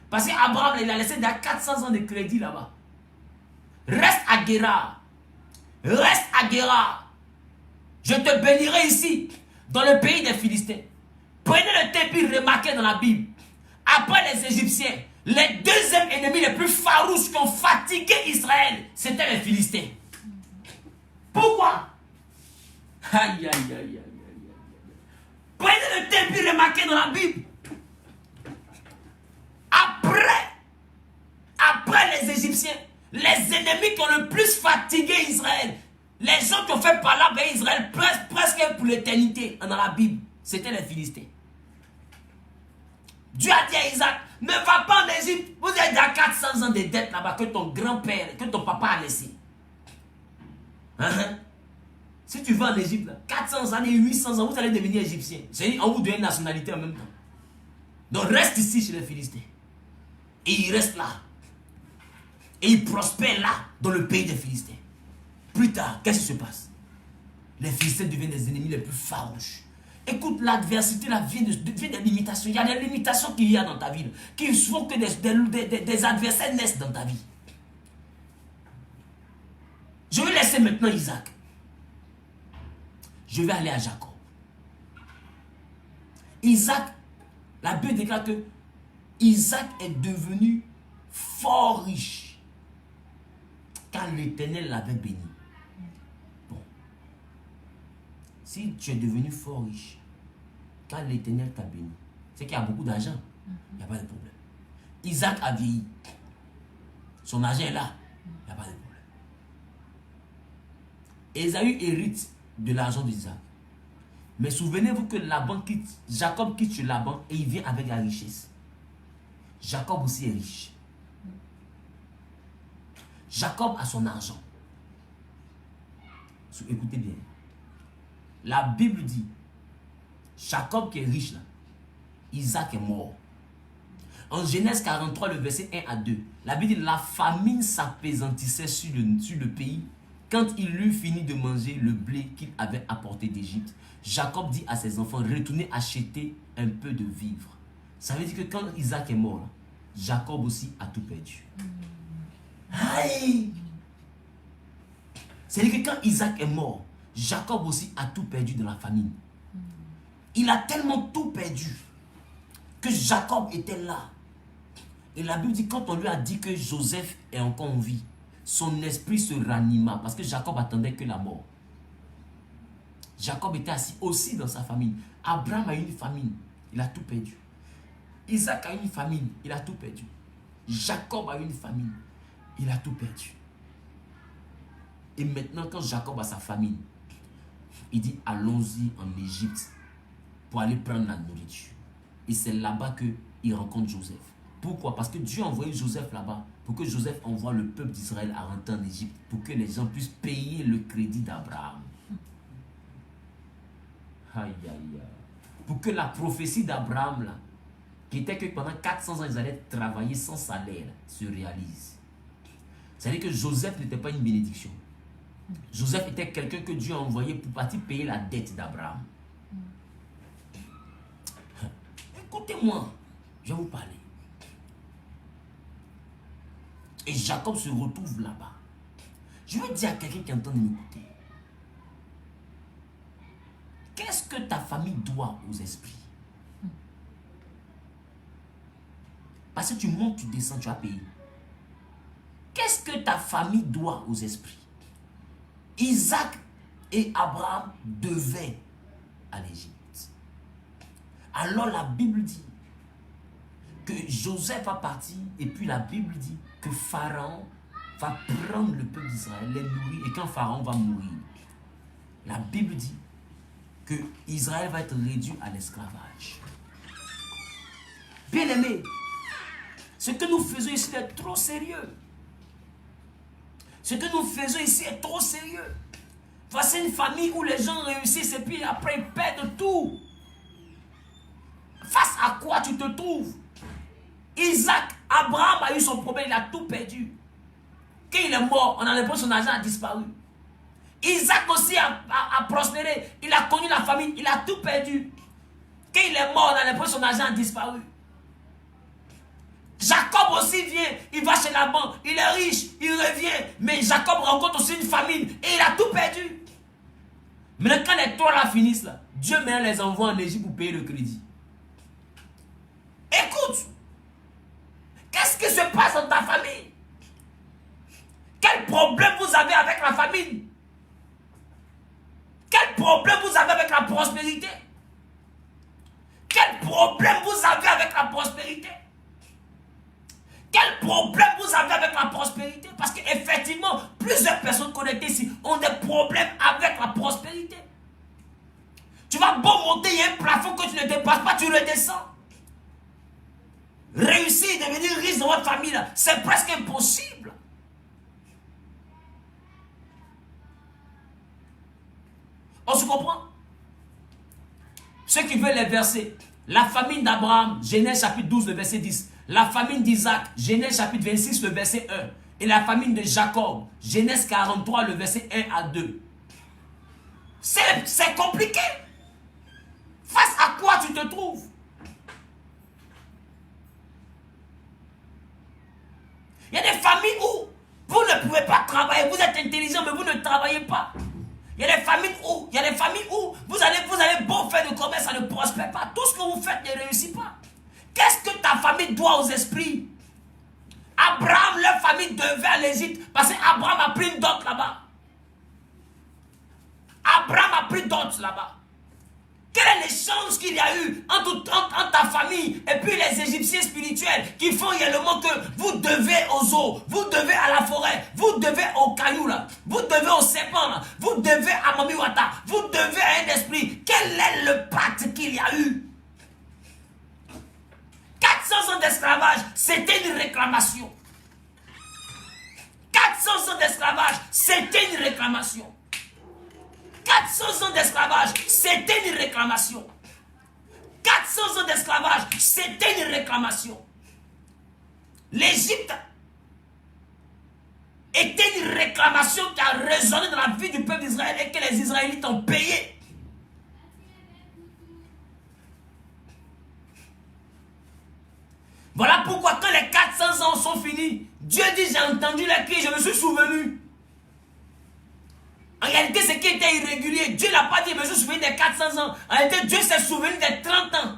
S2: Parce qu'Abraham, il a laissé déjà 400 ans de crédit là-bas. Reste à Guérar. Reste à Guérar. Je te bénirai ici, dans le pays des Philistins. Prenez le tapis remarqué dans la Bible. Après les Égyptiens, les deuxièmes ennemis les plus farouches qui ont fatigué Israël, c'était les Philistins. Pourquoi? Aïe, aïe, aïe, aïe, aïe. Prenez le tapis remarqué dans la Bible. Après les Égyptiens, les ennemis qui ont le plus fatigué Israël, les gens qui ont fait parler avec Israël presque pour l'éternité dans la Bible, c'était les Philistins. Dieu a dit à Isaac, ne va pas en Égypte, vous avez déjà 400 ans de dettes là-bas que ton grand-père, que ton papa a laissé. Si tu vas en Égypte, 400 années, 800 ans, vous allez devenir égyptien. C'est-à-dire, on vous donne une nationalité en même temps. Donc reste ici chez les Philistins. Et il reste là. Et il prospère là, dans le pays des Philistins. Plus tard, qu'est-ce qui se passe? Les Philistins deviennent des ennemis les plus farouches. Écoute, l'adversité là vient des limitations. Il y a des limitations qu'il y a dans ta vie, qui font que des adversaires naissent dans ta vie. Je vais laisser maintenant Isaac. Je vais aller à Jacob. Isaac, la Bible déclare que Isaac est devenu fort riche car l'Éternel l'avait béni. Bon. Si tu es devenu fort riche car l'Éternel t'a béni, c'est qu'il y a beaucoup d'argent. Il n'y a pas de problème. Isaac a vieilli. Son argent est là. Il n'y a pas de problème. Ésaü hérite de l'argent d'Isaac. Mais souvenez-vous que Jacob quitte chez Laban et il vient avec la richesse. Jacob aussi est riche. Jacob a son argent. Écoutez bien. La Bible dit, Jacob qui est riche là, Isaac est mort. En Genèse 43, le verset 1 à 2, la Bible dit, la famine s'appesantissait sur le pays quand il eut fini de manger le blé qu'il avait apporté d'Égypte. Jacob dit à ses enfants, retournez acheter un peu de vivre. Ça veut dire que quand Isaac est mort, Jacob aussi a tout perdu. Aïe! C'est-à-dire que quand Isaac est mort, Jacob aussi a tout perdu dans la famine. Il a tellement tout perdu que Jacob était là. Et la Bible dit, quand on lui a dit que Joseph est encore en vie, son esprit se ranima parce que Jacob attendait que la mort. Jacob était assis aussi dans sa famine. Abraham a eu une famine, il a tout perdu. Isaac a eu une famine, il a tout perdu. Jacob a eu une famine, il a tout perdu. Et maintenant, quand Jacob a sa famine, il dit, allons-y en Égypte pour aller prendre la nourriture. Et c'est là-bas qu'il rencontre Joseph. Pourquoi? Parce que Dieu a envoyé Joseph là-bas pour que Joseph envoie le peuple d'Israël à rentrer en Égypte pour que les gens puissent payer le crédit d'Abraham. Aïe, aïe, aïe. Pour que la prophétie d'Abraham là, qui était que pendant 400 ans ils allaient travailler sans salaire, se réalise. C'est-à-dire que Joseph n'était pas une bénédiction. Joseph était quelqu'un que Dieu a envoyé pour partir payer la dette d'Abraham. Écoutez-moi, je vais vous parler. Et Jacob se retrouve là-bas. Je veux dire à quelqu'un qui entend m'écouter. Qu'est-ce que ta famille doit aux esprits? Parce que tu montes, tu descends, tu as payé. Qu'est-ce que ta famille doit aux esprits? Isaac et Abraham devaient à l'Égypte. Alors la Bible dit que Joseph va partir et puis la Bible dit que Pharaon va prendre le peuple d'Israël, les nourrir, et quand Pharaon va mourir, la Bible dit que Israël va être réduit à l'esclavage. Bien aimé, ce que nous faisons ici est trop sérieux. Ce que nous faisons ici est trop sérieux. Voici une famille où les gens réussissent et puis après ils perdent tout. Face à quoi tu te trouves? Isaac, Abraham a eu son problème, il a tout perdu. Quand il est mort, on a l'impression que son argent a disparu. Isaac aussi a prospéré, il a connu la famille, il a tout perdu. Quand il est mort, on a l'impression que son argent a disparu. Jacob aussi vient, il va chez Laban, il est riche, il revient, mais Jacob rencontre aussi une famine et il a tout perdu. Maintenant, quand les trois là finissent, là, Dieu maintenant les envoie en Égypte pour payer le crédit. Écoute, qu'est-ce qui se passe dans ta famille? Quel problème vous avez avec la famine? Quel problème vous avez avec la prospérité? Quel problème vous avez avec la prospérité? Quel problème vous avez avec la prospérité? Parce qu'effectivement, plusieurs personnes connectées ici ont des problèmes avec la prospérité. Tu vas beau monter, il y a un plafond que tu ne dépasses pas, tu le descends. Réussir, devenir riche dans votre famille, c'est presque impossible. On se comprend? Ceux qui veulent les versets, la famine d'Abraham, Genèse chapitre 12, le verset 10. La famine d'Isaac, Genèse chapitre 26, le verset 1. Et la famine de Jacob, Genèse 43, le verset 1 à 2. C'est compliqué. Face à quoi tu te trouves? Il y a des familles où vous ne pouvez pas travailler, vous êtes intelligent, mais vous ne travaillez pas. Il y a des familles où vous allez beau faire de commerce, ça ne prospère pas. Tout ce que vous faites ne réussit pas. Qu'est-ce que ta famille doit aux esprits? Abraham, leur famille devait à l'Égypte parce qu'Abraham a pris une dot là-bas. Abraham a pris dot là-bas. Quelle est l'échange qu'il y a eu entre ta famille et puis les Égyptiens spirituels qui font réellement que vous devez aux eaux, vous devez à la forêt, vous devez aux cailloux là, vous devez aux serpents là, vous devez à Mamiwata, vous devez à un esprit. Quel est le pacte qu'il y a eu? 400 ans d'esclavage, c'était une réclamation. 400 ans d'esclavage, c'était une réclamation. 400 ans d'esclavage, c'était une réclamation. 400 ans d'esclavage, c'était une réclamation. L'Égypte était une réclamation qui a résonné dans la vie du peuple d'Israël et que les Israélites ont payé. Voilà pourquoi quand les 400 ans sont finis, Dieu dit, j'ai entendu les cris, je me suis souvenu. En réalité, ce qui était irrégulier, Dieu n'a pas dit, je me suis souvenu des 400 ans. En réalité, Dieu s'est souvenu des 30 ans.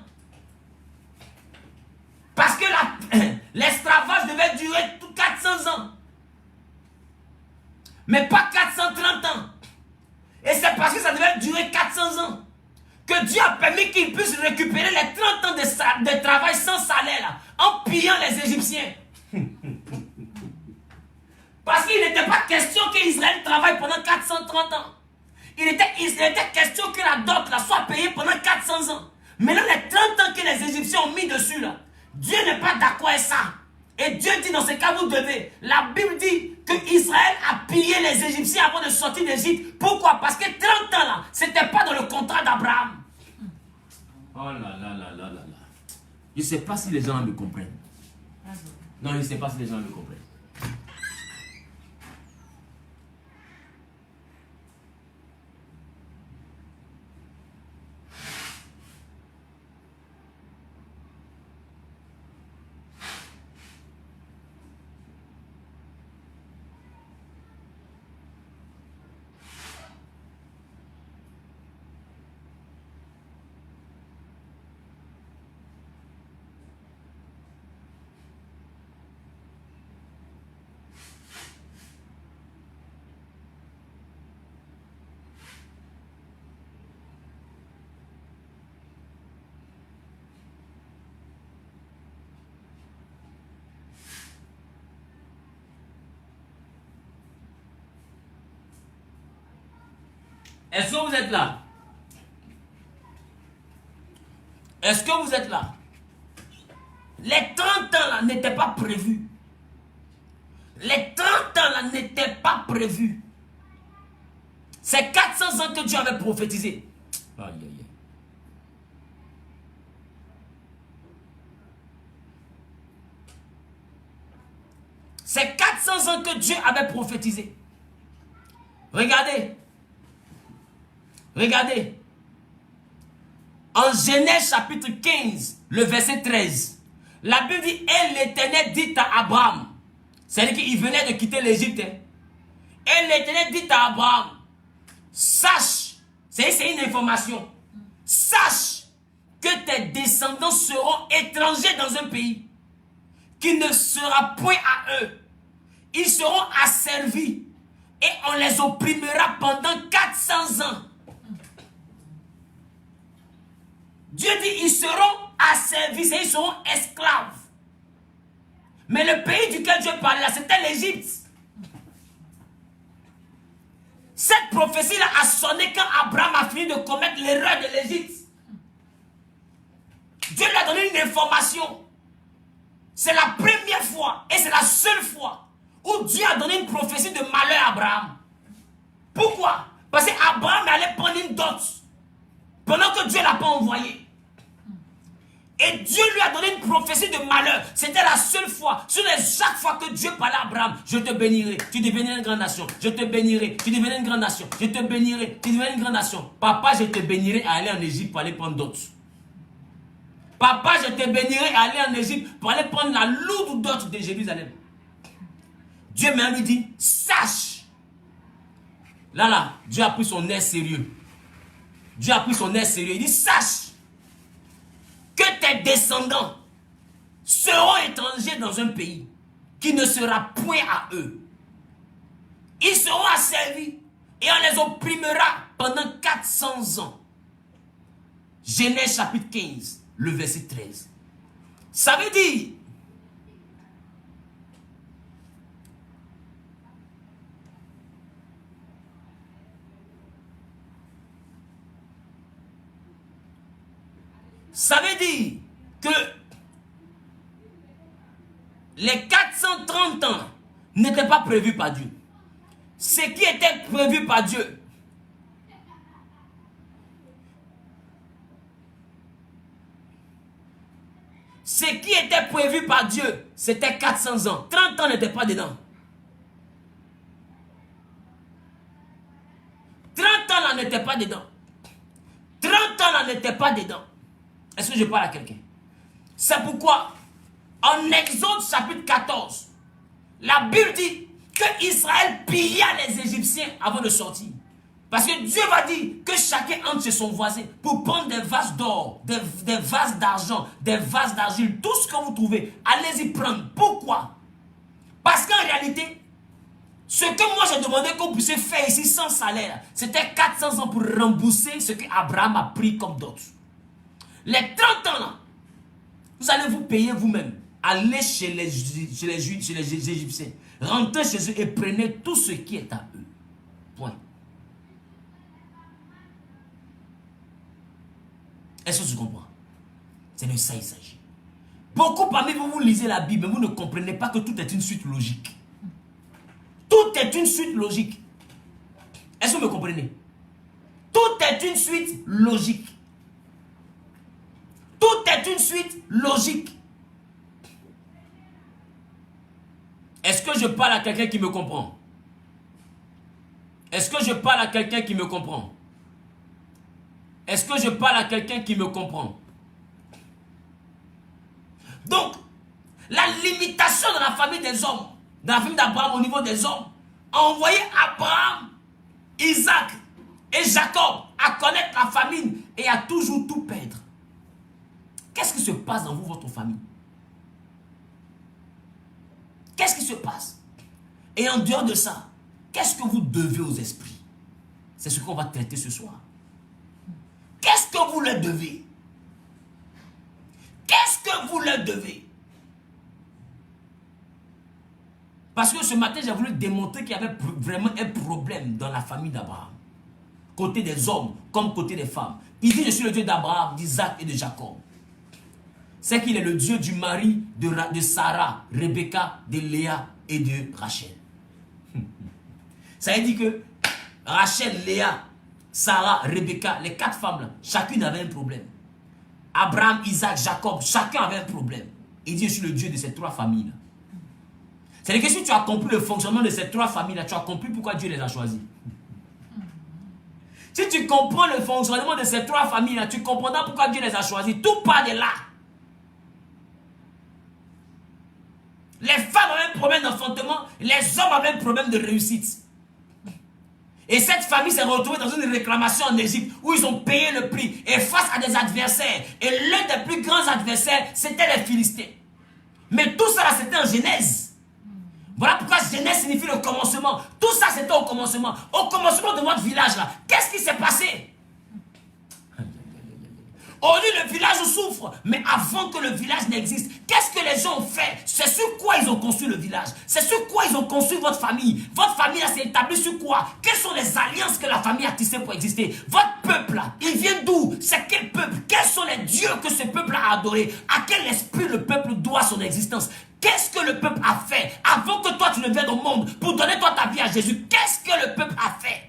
S2: Parce que l'esclavage devait durer 400 ans. Mais pas 430 ans. Et c'est parce que ça devait durer 400 ans que Dieu a permis qu'il puisse récupérer les 30 ans de travail sans salaire là, en pillant les Égyptiens. Parce qu'il n'était pas question qu'Israël travaille pendant 430 ans. Il était question que la dot là, soit payée pendant 400 ans. Maintenant, les 30 ans que les Égyptiens ont mis dessus là, Dieu n'est pas d'accord avec ça. Et Dieu dit dans ce cas, vous devez. La Bible dit que Israël a pillé les Égyptiens avant de sortir d'Égypte. Pourquoi? Parce que 30 ans là, ce n'était pas dans le contrat d'Abraham. Oh là là là là là là. Je ne sais pas si les gens me comprennent. Non, je ne sais pas si les gens me comprennent. Est-ce que vous êtes là? Est-ce que vous êtes là? Les 30 ans là n'étaient pas prévus. Les 30 ans là n'étaient pas prévus. C'est 400 ans que Dieu avait prophétisé. Aïe, aïe, aïe. C'est 400 ans que Dieu avait prophétisé. Regardez. Regardez. En Genèse chapitre 15, le verset 13. La Bible dit, et l'Éternel dit à Abraham. C'est-à-dire qu'il venait de quitter l'Égypte. Et l'Éternel dit à Abraham, sache, c'est une information, sache que tes descendants seront étrangers dans un pays qui ne sera point à eux. Ils seront asservis et on les opprimera pendant 400 ans. Dieu dit, ils seront asservis et ils seront esclaves. Mais le pays duquel Dieu parlait là, c'était l'Égypte. Cette prophétie-là a sonné quand Abraham a fini de commettre l'erreur de l'Égypte. Dieu lui a donné une information. C'est la première fois et c'est la seule fois où Dieu a donné une prophétie de malheur à Abraham. Pourquoi? Parce qu'Abraham allait prendre une dot pendant que Dieu ne l'a pas envoyé. Et Dieu lui a donné une prophétie de malheur. C'était la seule fois. Chaque fois que Dieu parlait à Abraham, je te bénirai, tu deviendras une grande nation. Je te bénirai, tu deviendras une grande nation. Je te bénirai, tu deviendras une grande nation. Papa, je te bénirai à aller en Égypte pour aller prendre d'autres. Papa, je te bénirai à aller en Égypte pour aller prendre la lourde dot de Jérusalem. Dieu m'a lui dit, sache. Là, Dieu a pris son air sérieux. Dieu a pris son air sérieux. Il dit, sache que tes descendants seront étrangers dans un pays qui ne sera point à eux. Ils seront asservis et on les opprimera pendant 400 ans. Genèse chapitre 15, le verset 13. Ça veut dire, que les 430 ans n'étaient pas prévus par Dieu. Ce qui était prévu par Dieu, c'était 400 ans. 30 ans n'étaient pas dedans. 30 ans là n'étaient pas dedans. 30 ans là n'étaient pas dedans. Est-ce que je parle à quelqu'un? C'est pourquoi, en Exode chapitre 14, la Bible dit que Israël pilla les Égyptiens avant de sortir. Parce que Dieu va dire que chacun entre chez son voisin pour prendre des vases d'or, des vases d'argent, des vases d'argile, tout ce que vous trouvez, allez-y prendre. Pourquoi? Parce qu'en réalité, ce que moi j'ai demandé qu'on puisse faire ici sans salaire, c'était 400 ans pour rembourser ce qu'Abraham a pris comme dot. Les 30 ans là, vous allez vous payer vous-même. Allez chez les Égyptiens. Rentrez chez eux et prenez tout ce qui est à eux. Point. Est-ce que tu comprends? C'est de ça il s'agit. Beaucoup parmi vous, vous lisez la Bible, mais vous ne comprenez pas que tout est une suite logique. Tout est une suite logique. Est-ce que vous me comprenez? Tout est une suite logique. Tout est une suite logique. Est-ce que je parle à quelqu'un qui me comprend? Est-ce que je parle à quelqu'un qui me comprend? Est-ce que je parle à quelqu'un qui me comprend? Donc, la limitation de la famille des hommes, dans la famille d'Abraham au niveau des hommes, a envoyé Abraham, Isaac et Jacob à connaître la famine et à toujours tout perdre. Qu'est-ce qui se passe dans vous, votre famille? Qu'est-ce qui se passe? Et en dehors de ça, qu'est-ce que vous devez aux esprits? C'est ce qu'on va traiter ce soir. Qu'est-ce que vous leur devez? Qu'est-ce que vous leur devez? Parce que ce matin, j'ai voulu démontrer qu'il y avait vraiment un problème dans la famille d'Abraham. côté des hommes comme côté des femmes. Il dit, je suis le Dieu d'Abraham, d'Isaac et de Jacob. C'est qu'il est le Dieu du mari de Sarah, Rebecca, de Léa et de Rachel. Ça veut dire que Rachel, Léa, Sarah, Rebecca, les 4 femmes là, chacune avait un problème. Abraham, Isaac, Jacob, chacun avait un problème. Il dit, je suis le Dieu de ces 3 familles là. C'est-à-dire que si tu as compris le fonctionnement de ces 3 familles là, tu as compris pourquoi Dieu les a choisis. Si tu comprends le fonctionnement de ces 3 familles là, tu comprendras pourquoi Dieu les a choisis. Tout part de là. Les femmes avaient un problème d'enfantement, les hommes avaient un problème de réussite. Et cette famille s'est retrouvée dans une réclamation en Égypte où ils ont payé le prix et face à des adversaires. Et l'un des plus grands adversaires, c'était les Philistins. Mais tout ça, c'était en Genèse. Voilà pourquoi Genèse signifie le commencement. Tout ça, c'était au commencement. Au commencement de votre village, là, qu'est-ce qui s'est passé? Aujourd'hui, le village souffre, mais avant que le village n'existe, qu'est-ce que les gens ont fait? C'est sur quoi ils ont construit le village? C'est sur quoi ils ont construit votre famille? Votre famille s'est établie sur quoi? Quelles sont les alliances que la famille a tissées pour exister? Votre peuple, là, il vient d'où? C'est quel peuple? Quels sont les dieux que ce peuple a adorés? À quel esprit le peuple doit son existence? Qu'est-ce que le peuple a fait avant que toi tu ne viennes au monde pour donner toi ta vie à Jésus? Qu'est-ce que le peuple a fait?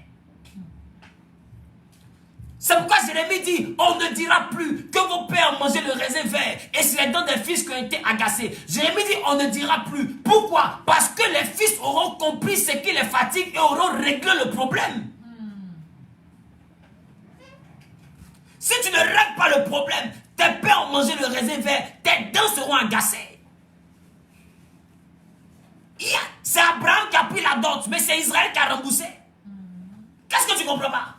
S2: C'est pourquoi Jérémie dit, on ne dira plus que vos pères mangeaient le raisin vert et c'est les dents des fils qui ont été agacés. Jérémie dit, on ne dira plus. Pourquoi? Parce que les fils auront compris ce qui les fatigue et auront réglé le problème. Si tu ne règles pas le problème, tes pères ont mangé le raisin vert, tes dents seront agacées. C'est Abraham qui a pris la dot, mais c'est Israël qui a remboursé. Qu'est-ce que tu ne comprends pas?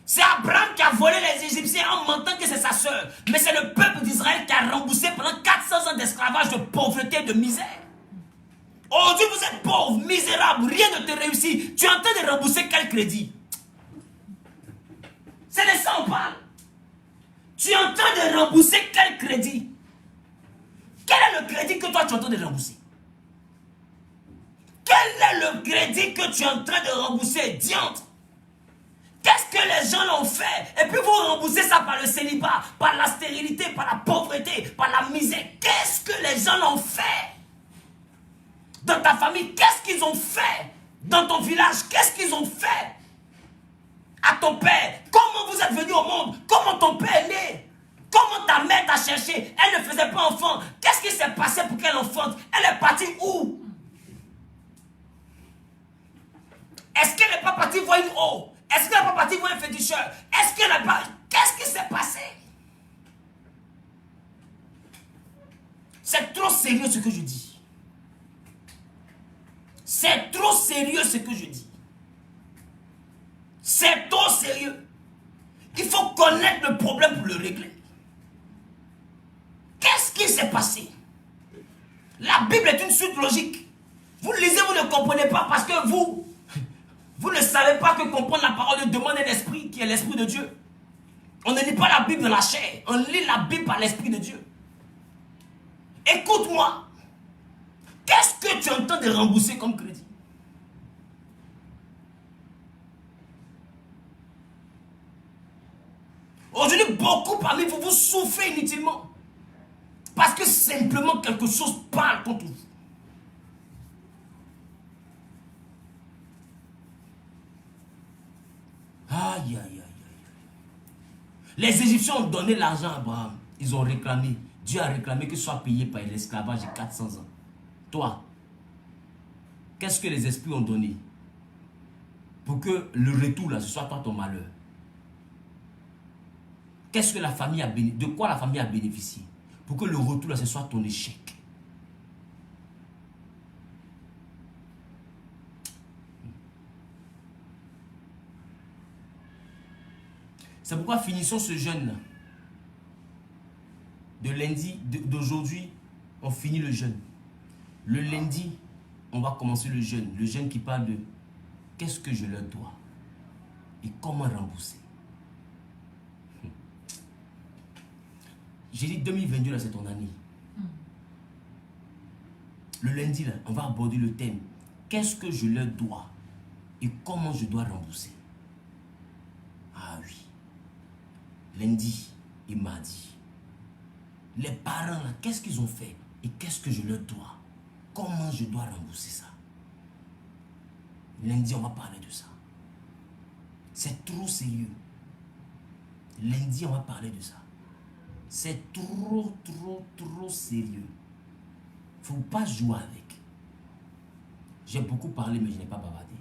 S2: C'est Abraham qui a volé les Égyptiens en mentant que c'est sa soeur. Mais c'est le peuple d'Israël qui a remboursé pendant 400 ans d'esclavage, de pauvreté, de misère. Aujourd'hui, vous êtes pauvre, misérable, rien ne te réussit. Tu es en train de rembourser quel crédit? C'est de ça on parle. Tu es en train de rembourser quel crédit? Quel est le crédit que toi tu es en train de rembourser? Quel est le crédit que tu es en train de rembourser, diantre? Qu'est-ce que les gens l'ont fait? Et puis vous remboursez ça par le célibat, par la stérilité, par la pauvreté, par la misère. Qu'est-ce que les gens l'ont fait? Dans ta famille, qu'est-ce qu'ils ont fait? Dans ton village, qu'est-ce qu'ils ont fait? À ton père, comment vous êtes venu au monde? Comment ton père est né? Comment ta mère t'a cherché? Elle ne faisait pas enfant. Qu'est-ce qui s'est passé pour qu'elle enfante? Elle est partie où? Est-ce qu'elle n'est pas partie voir une eau? Est-ce qu'elle n'est pas partie voir un féticheur? Est-ce qu'elle n'a pas... Qu'est-ce qui s'est passé? C'est trop sérieux ce que je dis. C'est trop sérieux ce que je dis. C'est trop sérieux. Il faut connaître le problème pour le régler. Qu'est-ce qui s'est passé? La Bible est une suite logique. Vous lisez, vous ne comprenez pas parce que vous ne savez pas que comprendre la parole de Dieu demande un esprit qui est l'esprit de Dieu. On ne lit pas la Bible dans la chair. On lit la Bible par l'esprit de Dieu. Écoute-moi. Qu'est-ce que tu entends de rembourser comme crédit? Aujourd'hui, beaucoup parmi vous, vous souffrez inutilement. Parce que simplement quelque chose parle contre vous. Aïe, aïe, aïe, aïe. Les Égyptiens ont donné l'argent à Abraham. Ils ont réclamé. Dieu a réclamé que ce soit payé par l'esclavage de 400 ans. Toi, qu'est-ce que les esprits ont donné? Pour que le retour là, ce soit pas ton malheur. Qu'est-ce que la famille a bénéficié? De quoi la famille a bénéficié? Pour que le retour là, ce soit ton échec. C'est pourquoi finissons ce jeûne là. De lundi, d'aujourd'hui, on finit le jeûne. Le lundi, on va commencer le jeûne. Le jeûne qui parle de qu'est-ce que je leur dois et comment rembourser. J'ai dit 2022 là, c'est ton année. Le lundi là, on va aborder le thème. Qu'est-ce que je leur dois et comment je dois rembourser. Ah oui. Lundi et mardi. Les parents, là, qu'est-ce qu'ils ont fait? Et qu'est-ce que je leur dois? Comment je dois rembourser ça? Lundi, on va parler de ça. C'est trop sérieux. Lundi, on va parler de ça. C'est trop sérieux. Faut pas jouer avec. J'ai beaucoup parlé, mais je n'ai pas bavardé.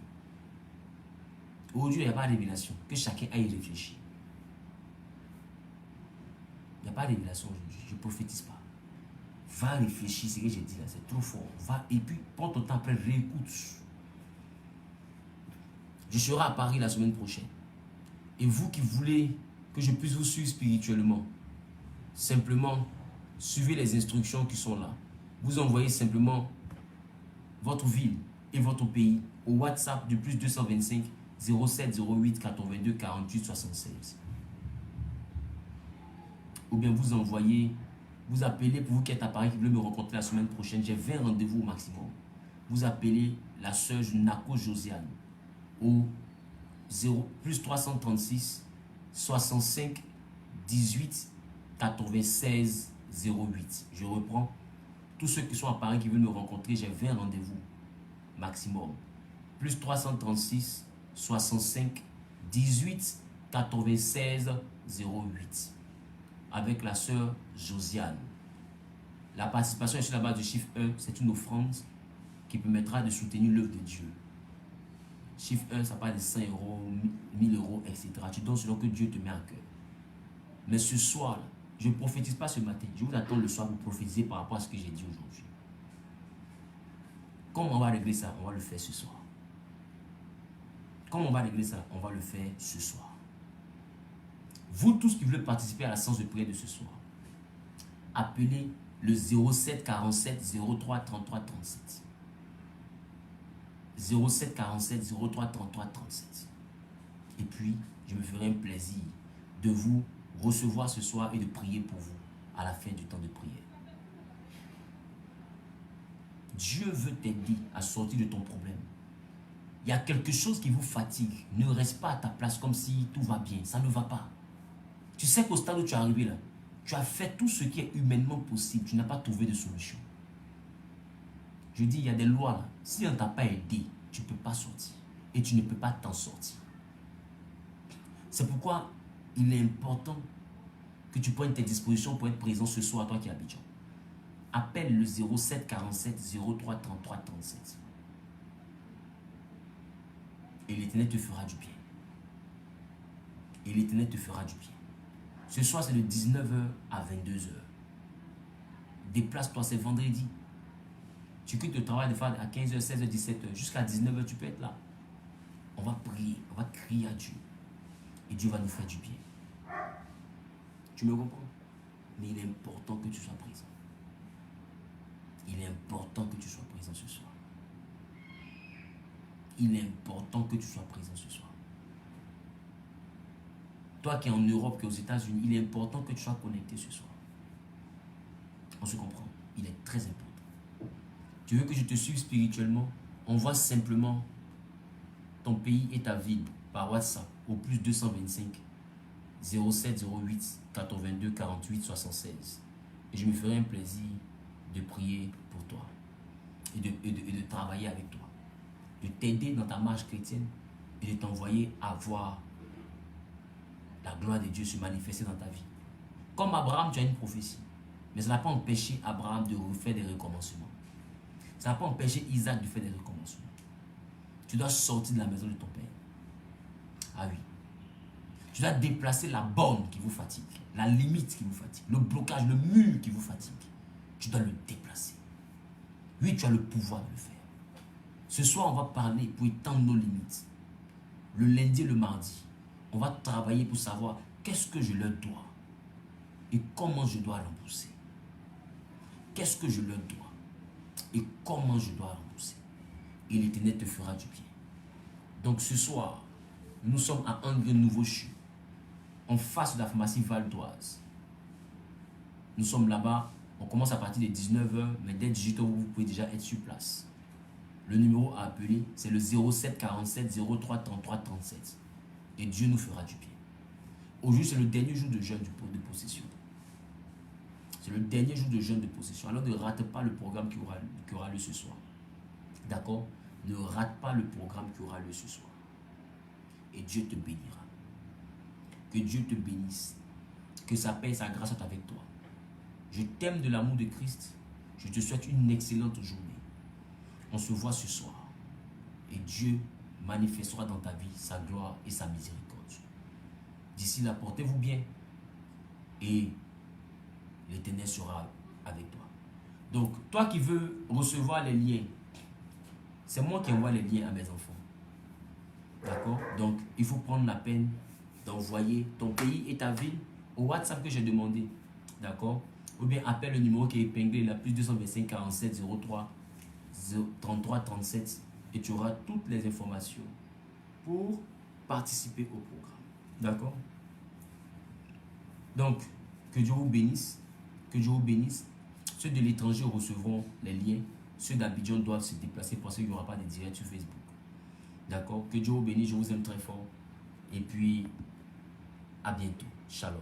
S2: Aujourd'hui, il n'y a pas de révélation. Que chacun aille réfléchir. Il n'y a pas de révélation aujourd'hui. Je ne prophétise pas. Va réfléchir, ce que j'ai dit là, c'est trop fort. Va et puis, prends ton temps après, réécoute. Je serai à Paris la semaine prochaine. Et vous qui voulez que je puisse vous suivre spirituellement, simplement, suivez les instructions qui sont là. Vous envoyez simplement votre ville et votre pays au WhatsApp du plus 225 07 08 82 48 76. Ou bien vous envoyez, vous appelez, pour vous qui êtes à Paris, qui voulez me rencontrer la semaine prochaine, j'ai 20 rendez-vous au maximum. Vous appelez la sœur Nako Josiane au 0, plus 336 65 18 96 08. Je reprends. Tous ceux qui sont à Paris qui veulent me rencontrer, j'ai 20 rendez-vous maximum. Plus 336 65 18 96 08. Avec la sœur Josiane. La participation est sur la base du chiffre 1. C'est une offrande qui permettra de soutenir l'œuvre de Dieu. Chiffre 1, ça parle de 100 euros, 1000 euros, etc. Tu donnes selon que Dieu te met à cœur. Mais ce soir, je ne prophétise pas ce matin. Je vous attends le soir pour prophétiser par rapport à ce que j'ai dit aujourd'hui. Comment on va régler ça? On va le faire ce soir. Comment on va régler ça? On va le faire ce soir. Vous tous qui voulez participer à la séance de prière de ce soir, appelez le 07 47 03 33 37. 07 47 03 33 37. Et puis, je me ferai un plaisir de vous recevoir ce soir et de prier pour vous à la fin du temps de prière. Dieu veut t'aider à sortir de ton problème. Il y a quelque chose qui vous fatigue. Ne reste pas à ta place comme si tout va bien. Ça ne va pas. Tu sais qu'au stade où tu es arrivé là, tu as fait tout ce qui est humainement possible. Tu n'as pas trouvé de solution. Je dis, il y a des lois là. Si on ne t'a pas aidé, tu ne peux pas sortir. Et tu ne peux pas t'en sortir. C'est pourquoi il est important que tu prennes tes dispositions pour être présent ce soir, toi qui es à Abidjan. Appelle le 07 47 03 33 37. Et l'Éternel te fera du bien. Et l'Éternel te fera du bien. Ce soir, c'est de 19h à 22h. Déplace-toi, c'est vendredi. Tu quittes le travail de faire à 15h, 16h, 17h. Jusqu'à 19h, tu peux être là. On va prier, on va crier à Dieu. Et Dieu va nous faire du bien. Tu me comprends? Mais il est important que tu sois présent. Il est important que tu sois présent ce soir. Il est important que tu sois présent ce soir. Toi qui es en Europe, qui es aux États-Unis, il est important que tu sois connecté ce soir. On se comprend? Il est très important. Tu veux que je te suive spirituellement? Envoie simplement ton pays et ta ville par WhatsApp au plus 225 07 08 82 48 76. Et je me ferai un plaisir de prier pour toi et de travailler avec toi, de t'aider dans ta marche chrétienne et de t'envoyer à voir la gloire de Dieu se manifester dans ta vie. Comme Abraham, tu as une prophétie, mais ça n'a pas empêché Abraham de refaire des recommencements. Ça n'a pas empêché Isaac de faire des recommencements. Tu dois sortir de la maison de ton père. Ah oui. Tu dois déplacer la borne qui vous fatigue, la limite qui vous fatigue, le blocage, le mur qui vous fatigue. Tu dois le déplacer. Oui, tu as le pouvoir de le faire. Ce soir, on va parler pour étendre nos limites. Le lundi et le mardi, on va travailler pour savoir qu'est-ce que je leur dois et comment je dois rembourser. Qu'est-ce que je leur dois et comment je dois rembourser. Et l'Éternel te fera du bien. Donc ce soir, nous sommes à Angers Nouveau-Chu, en face de la pharmacie Val d'Oise. Nous sommes là-bas, on commence à partir de 19h, mais dès 18h, vous pouvez déjà être sur place. Le numéro à appeler, c'est le 07 47 03 33 37. Et Dieu nous fera du bien. Aujourd'hui, c'est le dernier jour de jeûne de possession. C'est le dernier jour de jeûne de possession. Alors ne rate pas le programme qui aura lieu ce soir. D'accord? Ne rate pas le programme qui aura lieu ce soir. Et Dieu te bénira. Que Dieu te bénisse. Que sa paix et sa grâce soient avec toi. Je t'aime de l'amour de Christ. Je te souhaite une excellente journée. On se voit ce soir. Et Dieu manifestera dans ta vie sa gloire et sa miséricorde. D'ici là, portez-vous bien. Et l'Éternel sera avec toi. Donc, toi qui veux recevoir les liens, c'est moi qui envoie les liens à mes enfants. D'accord? Donc, il faut prendre la peine d'envoyer ton pays et ta ville au WhatsApp que j'ai demandé. D'accord? Ou bien appelle le numéro qui est épinglé, la plus 225 47 03 33 37 et tu auras toutes les informations pour participer au programme. D'accord? Donc, que Dieu vous bénisse. Que Dieu vous bénisse. Ceux de l'étranger recevront les liens. Ceux d'Abidjan doivent se déplacer parce qu'il n'y aura pas de direct sur Facebook. D'accord? Que Dieu vous bénisse. Je vous aime très fort. Et puis, à bientôt. Shalom.